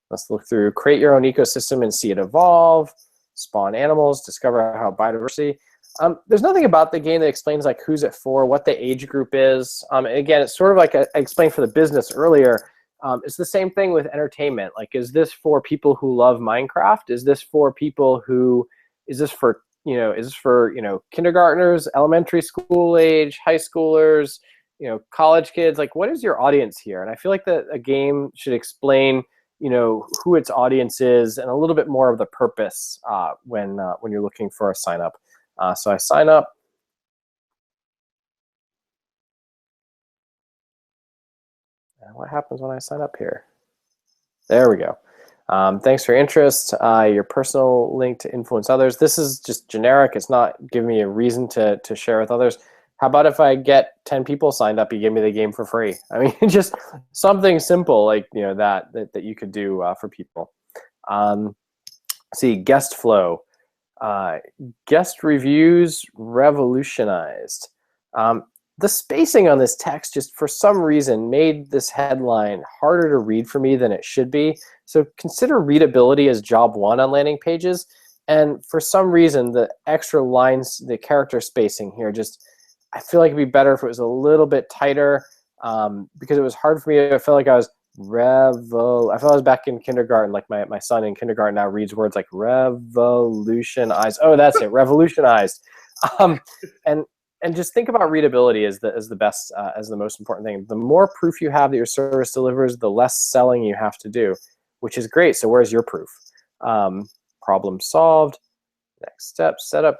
Speaker 2: Let's look through. Create your own ecosystem and see it evolve. Spawn animals. Discover how biodiversity. There's nothing about the game that explains like who's it for, what the age group is. Again, it's sort of like I explained for the business earlier. It's the same thing with entertainment. Like, is this for people who love Minecraft? Is this for people who? Is this for kindergartners, elementary school age, high schoolers, college kids? Like, what is your audience here? And I feel like that a game should explain who its audience is and a little bit more of the purpose when you're looking for a sign up. So I sign up. And what happens when I sign up here? There we go. Thanks for your interest. Your personal link to influence others. This is just generic. It's not giving me a reason to share with others. How about if I get 10 people signed up, you give me the game for free? I mean, just something simple like that you could do for people. See, guest flow. Guest reviews revolutionized. The spacing on this text just for some reason made this headline harder to read for me than it should be. So consider readability as job one on landing pages. And for some reason, the extra lines, the character spacing here, I feel like it'd be better if it was a little bit tighter because it was hard for me. I felt like I was I felt I was back in kindergarten, like my son in kindergarten now reads words like revolutionized. Oh, that's it, revolutionized. And just think about readability as the best, as the most important thing. The more proof you have that your service delivers, the less selling you have to do, which is great. So where's your proof? Problem solved. Next step, setup.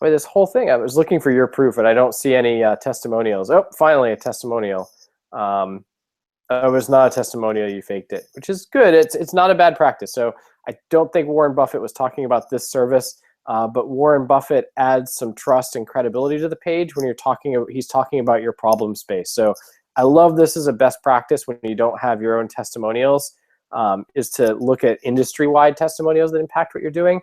Speaker 2: Boy, this whole thing, I was looking for your proof, and I don't see any testimonials. Oh, finally a testimonial. It was not a testimonial, you faked it, which is good. It's not a bad practice. So I don't think Warren Buffett was talking about this service, but Warren Buffett adds some trust and credibility to the page when he's talking about your problem space. So I love this as a best practice when you don't have your own testimonials, is to look at industry-wide testimonials that impact what you're doing.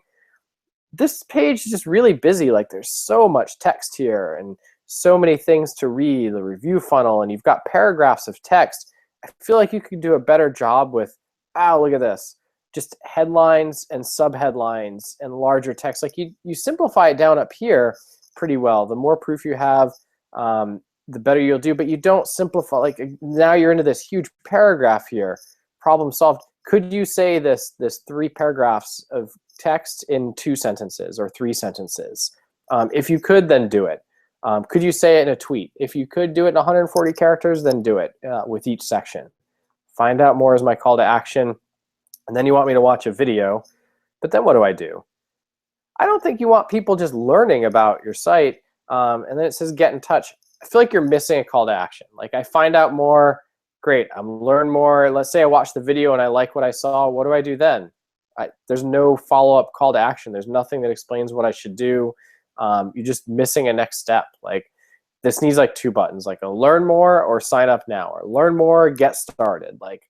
Speaker 2: This page is just really busy. Like, there's so much text here and so many things to read, the review funnel, and you've got paragraphs of text. I feel like you could do a better job with, look at this, just headlines and subheadlines and larger text. Like, you simplify it down up here pretty well. The more proof you have, the better you'll do, but you don't simplify. Like, now you're into this huge paragraph here, problem solved. Could you say this 3 paragraphs of text in 2 sentences or 3 sentences? If you could, then do it. Could you say it in a tweet? If you could do it in 140 characters, then do it with each section. Find out more is my call to action. And then you want me to watch a video. But then what do? I don't think you want people just learning about your site. And then it says get in touch. I feel like you're missing a call to action. Like, I find out more. Great, I'm learn more. Let's say I watched the video and I like what I saw. What do I do then? There's no follow-up call to action. There's nothing that explains what I should do. You're just missing a next step. Like, this needs like 2 buttons, like a learn more or sign up now, or learn more, get started. Like,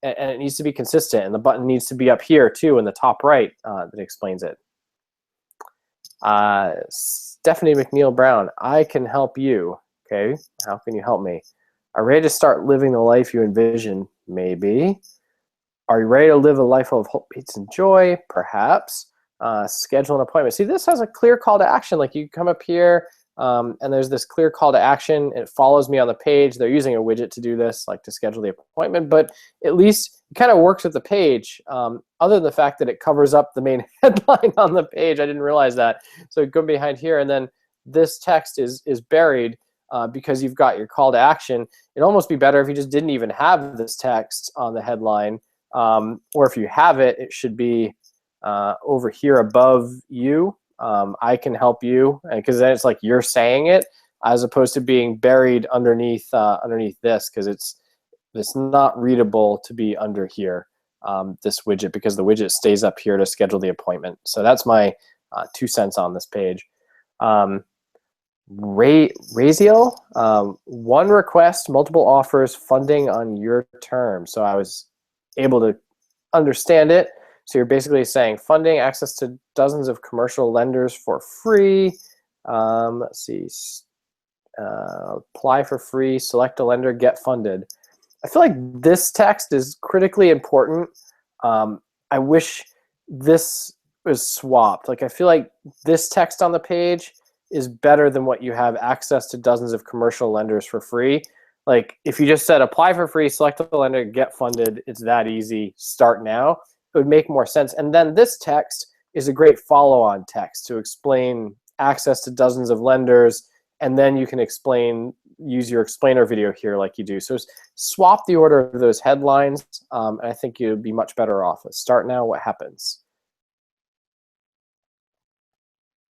Speaker 2: and it needs to be consistent. And the button needs to be up here too in the top right that explains it. Stephanie McNeil Brown, I can help you. Okay, how can you help me? Are you ready to start living the life you envision? Maybe. Are you ready to live a life full of hope, peace, and joy? Perhaps. Schedule an appointment. See, this has a clear call to action. Like, you come up here, and there's this clear call to action. It follows me on the page. They're using a widget to do this, like to schedule the appointment, but at least it kind of works with the page, other than the fact that it covers up the main headline on the page. I didn't realize that. So go behind here, and then this text is buried because you've got your call to action. It'd almost be better if you just didn't even have this text on the headline. or if you have it, it should be over here above you. I can help you, because then it's like you're saying it, as opposed to being buried underneath this, because it's not readable to be under here, this widget, because the widget stays up here to schedule the appointment. So that's my 2 cents on this page. Raziel, one request, multiple offers, funding on your terms. So I was able to understand it. So you're basically saying funding, access to dozens of commercial lenders for free. Let's see, apply for free, select a lender, get funded. I feel like this text is critically important. I wish this was swapped. Like, I feel like this text on the page is better than what you have, access to dozens of commercial lenders for free. Like, if you just said apply for free, select a lender, get funded, it's that easy, start now, it would make more sense. And then this text is a great follow-on text to explain access to dozens of lenders, and then you can use your explainer video here like you do. So swap the order of those headlines, and I think you'd be much better off. Let's start now. What happens?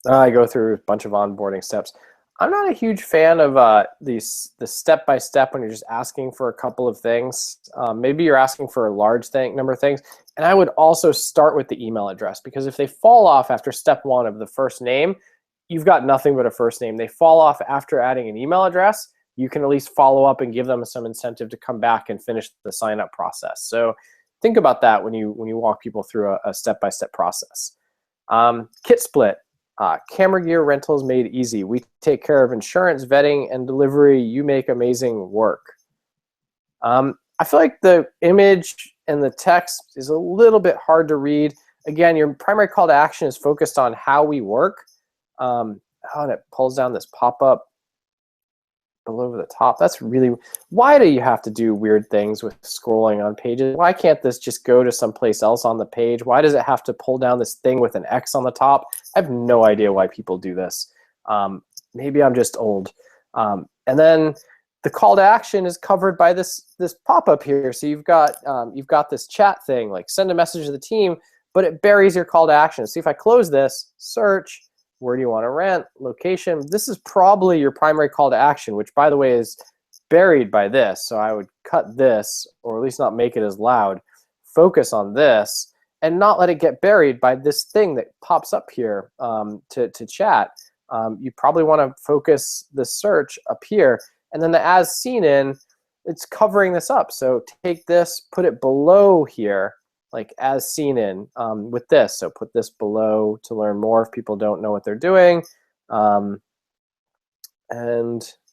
Speaker 2: I go through a bunch of onboarding steps. I'm not a huge fan of the step-by-step when you're just asking for a couple of things. Maybe you're asking for a large number of things. And I would also start with the email address, because if they fall off after step 1 of the first name, you've got nothing but a first name. They fall off after adding an email address, you can at least follow up and give them some incentive to come back and finish the sign-up process. So think about that when you walk people through a step-by-step process. Kit split. Camera gear rentals made easy. We take care of insurance, vetting, and delivery. You make amazing work. I feel like the image and the text is a little bit hard to read. Again, your primary call to action is focused on how we work. And it pulls down this pop-up below the top. That's really, why do you have to do weird things with scrolling on pages? Why can't this just go to someplace else on the page? Why does it have to pull down this thing with an X on the top? I have no idea why people do this. Maybe I'm just old. And then the call to action is covered by this pop-up here. So you've got this chat thing, like send a message to the team, but it buries your call to action. See, if I close this, search, where do you want to rent, location, this is probably your primary call to action, which, by the way, is buried by this. So I would cut this, or at least not make it as loud, focus on this, and not let it get buried by this thing that pops up here to chat. You probably want to focus the search up here, and then the as seen in, it's covering this up. So take this, put it below here, like as seen in with this. So put this below to learn more if people don't know what they're doing. And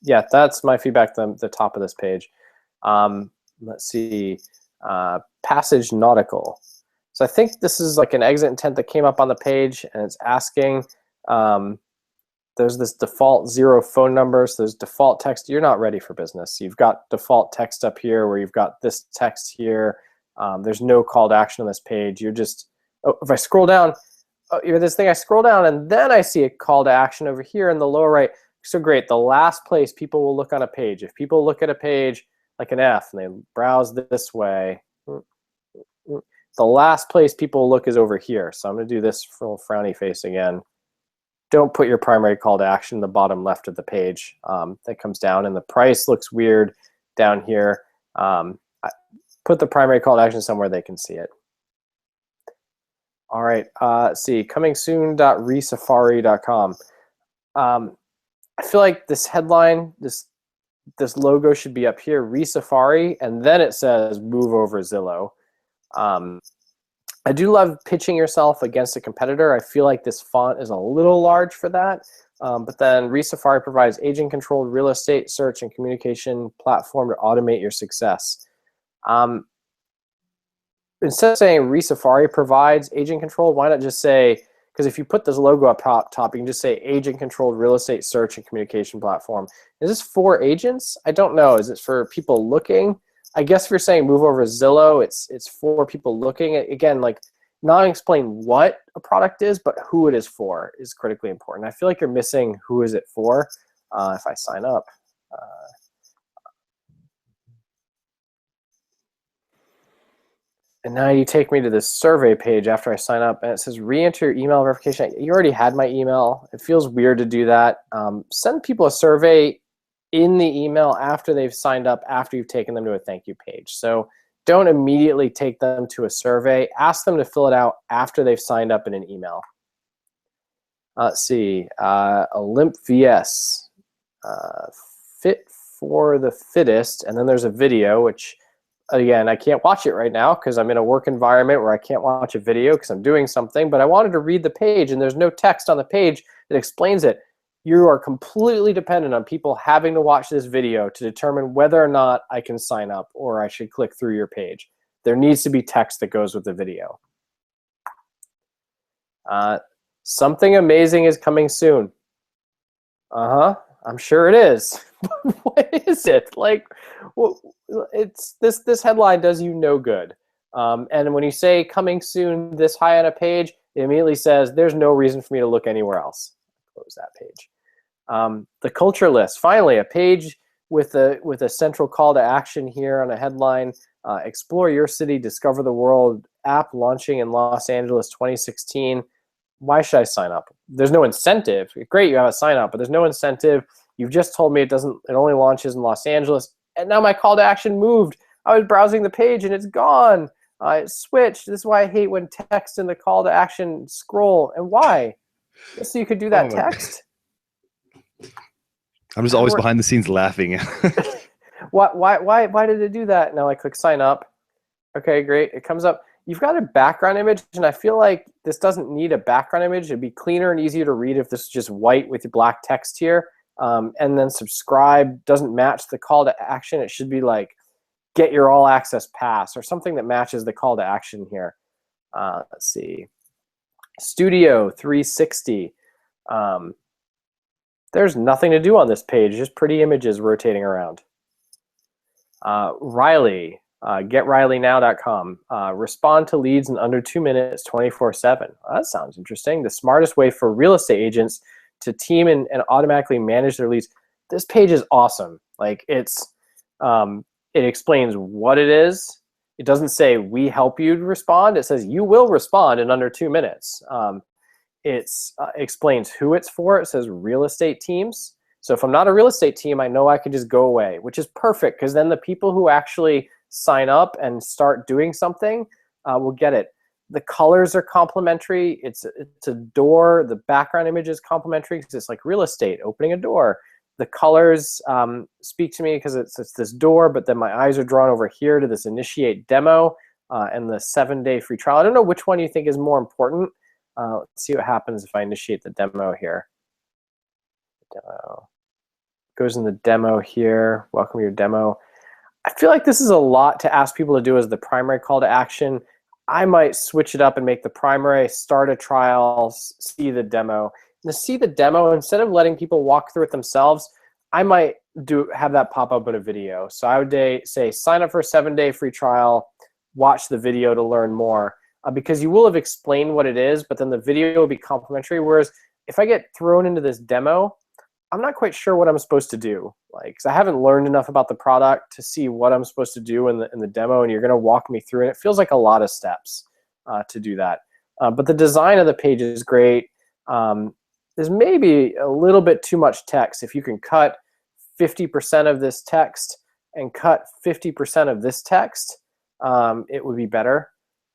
Speaker 2: yeah, that's my feedback at the top of this page. Let's see, passage nautical. So I think this is like an exit intent that came up on the page, and it's asking, there's this default 0 phone number, so there's default text. You're not ready for business. You've got default text up here where you've got this text here. There's no call to action on this page. You're just, if I scroll down, this thing, I scroll down and then I see a call to action over here in the lower right. So great, the last place people will look on a page. If people look at a page like an F and they browse this way, the last place people look is over here. So I'm going to do this for frowny face again. Don't put your primary call to action in the bottom left of the page. That comes down, and the price looks weird down here. Put the primary call to action somewhere they can see it. All right, let's see, comingsoon.resafari.com. I feel like this headline, this logo should be up here, Resafari, and then it says move over Zillow. I do love pitching yourself against a competitor. I feel like this font is a little large for that. But then Resafari provides agent-controlled real estate search and communication platform to automate your success. Instead of saying Resafari provides agent-controlled, why not just say, because if you put this logo up top, you can just say agent-controlled real estate search and communication platform. Is this for agents? I don't know. Is it for people looking? I guess if you're saying move over Zillow, it's for people looking. Again, like, not explain what a product is, but who it is for is critically important. I feel like you're missing who is it for. If I sign up. And now you take me to this survey page after I sign up, and it says re-enter your email verification. You already had my email. It feels weird to do that. Send people a survey in the email after they've signed up, after you've taken them to a thank you page. So don't immediately take them to a survey. Ask them to fill it out after they've signed up in an email. Let's see, Olymp VS, fit for the fittest, and then there's a video, which again, I can't watch it right now because I'm in a work environment where I can't watch a video because I'm doing something, but I wanted to read the page, and there's no text on the page that explains it. You are completely dependent on people having to watch this video to determine whether or not I can sign up or I should click through your page. There needs to be text that goes with the video. Something amazing is coming soon. I'm sure it is. What is it? Like, it's this headline does you no good. And when you say coming soon this high on a page, it immediately says there's no reason for me to look anywhere else. Close that page. The culture list, finally, a page with a central call to action here on a headline. Explore your city, discover the world. App launching in Los Angeles 2016. Why should I sign up? There's no incentive. Great, you have a sign up, but there's no incentive. You've just told me it only launches in Los Angeles, and now my call to action moved. I was browsing the page and it's gone. It switched. This is why I hate when text in the call to action scroll. And why? Just so you could do that text.
Speaker 1: I'm just always behind the scenes laughing.
Speaker 2: Why did it do that? Now I click sign up. Okay, great. It comes up. You've got a background image, and I feel like this doesn't need a background image. It'd be cleaner and easier to read if this is just white with black text here. And then subscribe doesn't match the call to action. It should be like get your all access pass or something that matches the call to action here. Let's see. Studio 360. There's nothing to do on this page, just pretty images rotating around. Riley, GetRileyNow.com. Respond to leads in under 2 minutes, 24/7. Well, that sounds interesting. The smartest way for real estate agents to team and automatically manage their leads. This page is awesome. Like it explains what it is. It doesn't say we help you to respond. It says you will respond in under 2 minutes. It explains who it's for. It says real estate teams. So if I'm not a real estate team, I know I can just go away, which is perfect because then the people who actually sign up and start doing something will get it. The colors are complementary. It's a door. The background image is complementary because it's like real estate, opening a door. The colors speak to me because it's this door, but then my eyes are drawn over here to this initiate demo and the 7-day free trial. I don't know which one you think is more important. Let's see what happens if I initiate the demo here. Demo goes in the demo here. Welcome your demo. I feel like this is a lot to ask people to do as the primary call to action. I might switch it up and make the primary start a trial, see the demo. And to see the demo, instead of letting people walk through it themselves, I might have that pop up in a video. So I would say sign up for a 7-day free trial, watch the video to learn more. Because you will have explained what it is, but then the video will be complimentary. Whereas if I get thrown into this demo, I'm not quite sure what I'm supposed to do. Like, 'cause I haven't learned enough about the product to see what I'm supposed to do in the demo, and you're going to walk me through it. It feels like a lot of steps to do that. But the design of the page is great. There's maybe a little bit too much text. If you can cut 50% of this text and cut 50% of this text, it would be better.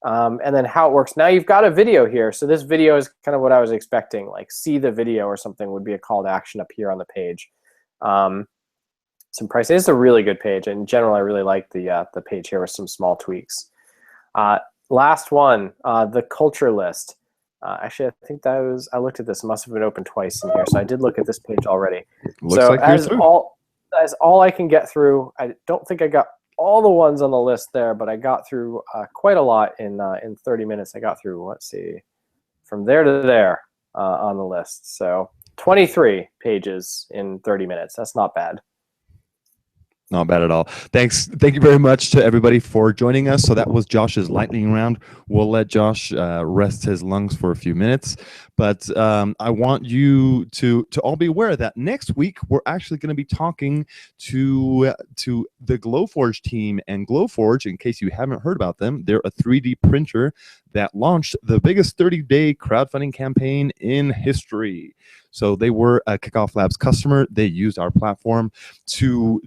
Speaker 2: And then how it works. Now you've got a video here. So this video is kind of what I was expecting, like see the video or something would be a call to action up here on the page. Some pricing. This is a really good page. In general, I really like the page here with some small tweaks. Last one, the culture list. Actually, I think that was, I looked at this, must have been open twice in here. So I did look at this page already.
Speaker 1: Looks
Speaker 2: so
Speaker 1: like
Speaker 2: as all I can get through, I don't think I got all the ones on the list there, but I got through quite a lot in 30 minutes. I got through, let's see, from there to there on the list. So 23 pages in 30 minutes. That's not bad.
Speaker 1: Not bad at all. Thanks. Thank you very much to everybody for joining us. So that was Josh's lightning round. We'll let Josh rest his lungs for a few minutes. But I want you to all be aware that next week we're actually going to be talking to the Glowforge team. And Glowforge, in case you haven't heard about them, they're a 3D printer that launched the biggest 30-day crowdfunding campaign in history. So they were a Kickoff Labs customer. They used our platform to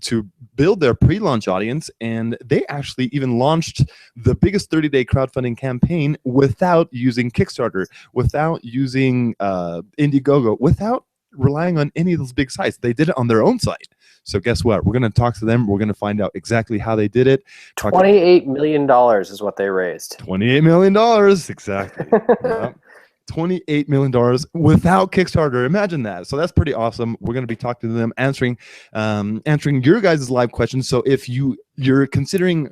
Speaker 1: build their pre-launch audience, and they actually even launched the biggest 30-day crowdfunding campaign without using Kickstarter, without using Indiegogo, without relying on any of those big sites. They did it on their own site. So guess what? We're going to talk to them. We're going to find out exactly how they did it.
Speaker 2: $28 million is what they raised.
Speaker 1: $28 million, exactly. Yeah. $28 million without Kickstarter. Imagine that. So that's pretty awesome. We're going to be talking to them, answering your guys' live questions. So if you're considering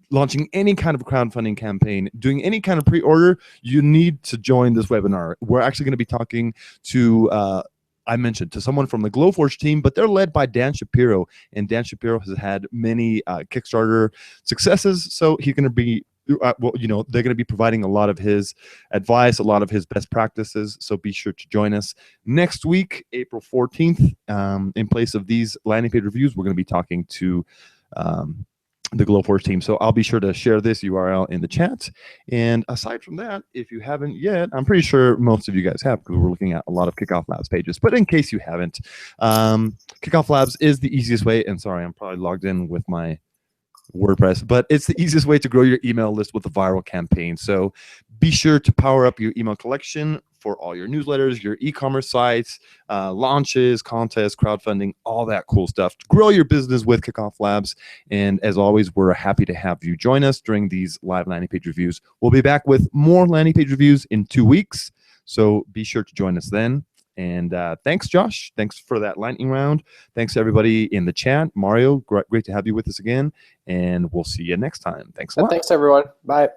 Speaker 1: launching any kind of crowdfunding campaign, doing any kind of pre-order, you need to join this webinar. We're actually going to be talking to I mentioned to someone from the Glowforge team, but they're led by Dan Shapiro, and Dan Shapiro has had many Kickstarter successes. So he's going to be well, they're going to be providing a lot of his advice, a lot of his best practices. So be sure to join us next week, April 14th. In place of these landing page reviews, we're going to be talking to the Glowforge team. So I'll be sure to share this URL in the chat. And aside from that, if you haven't yet, I'm pretty sure most of you guys have, because we're looking at a lot of Kickoff Labs pages. But in case you haven't, Kickoff Labs is the easiest way. And sorry, I'm probably logged in with my WordPress, but it's the easiest way to grow your email list with a viral campaign. So be sure to power up your email collection for all your newsletters, your e-commerce sites, launches, contests, crowdfunding, all that cool stuff. Grow your business with Kickoff Labs. And as always, we're happy to have you join us during these live landing page reviews. We'll be back with more landing page reviews in 2 weeks. So be sure to join us then. And thanks, Josh. Thanks for that lightning round. Thanks to everybody in the chat. Mario, great to have you with us again. And we'll see you next time. Thanks a lot.
Speaker 2: Thanks, everyone. Bye.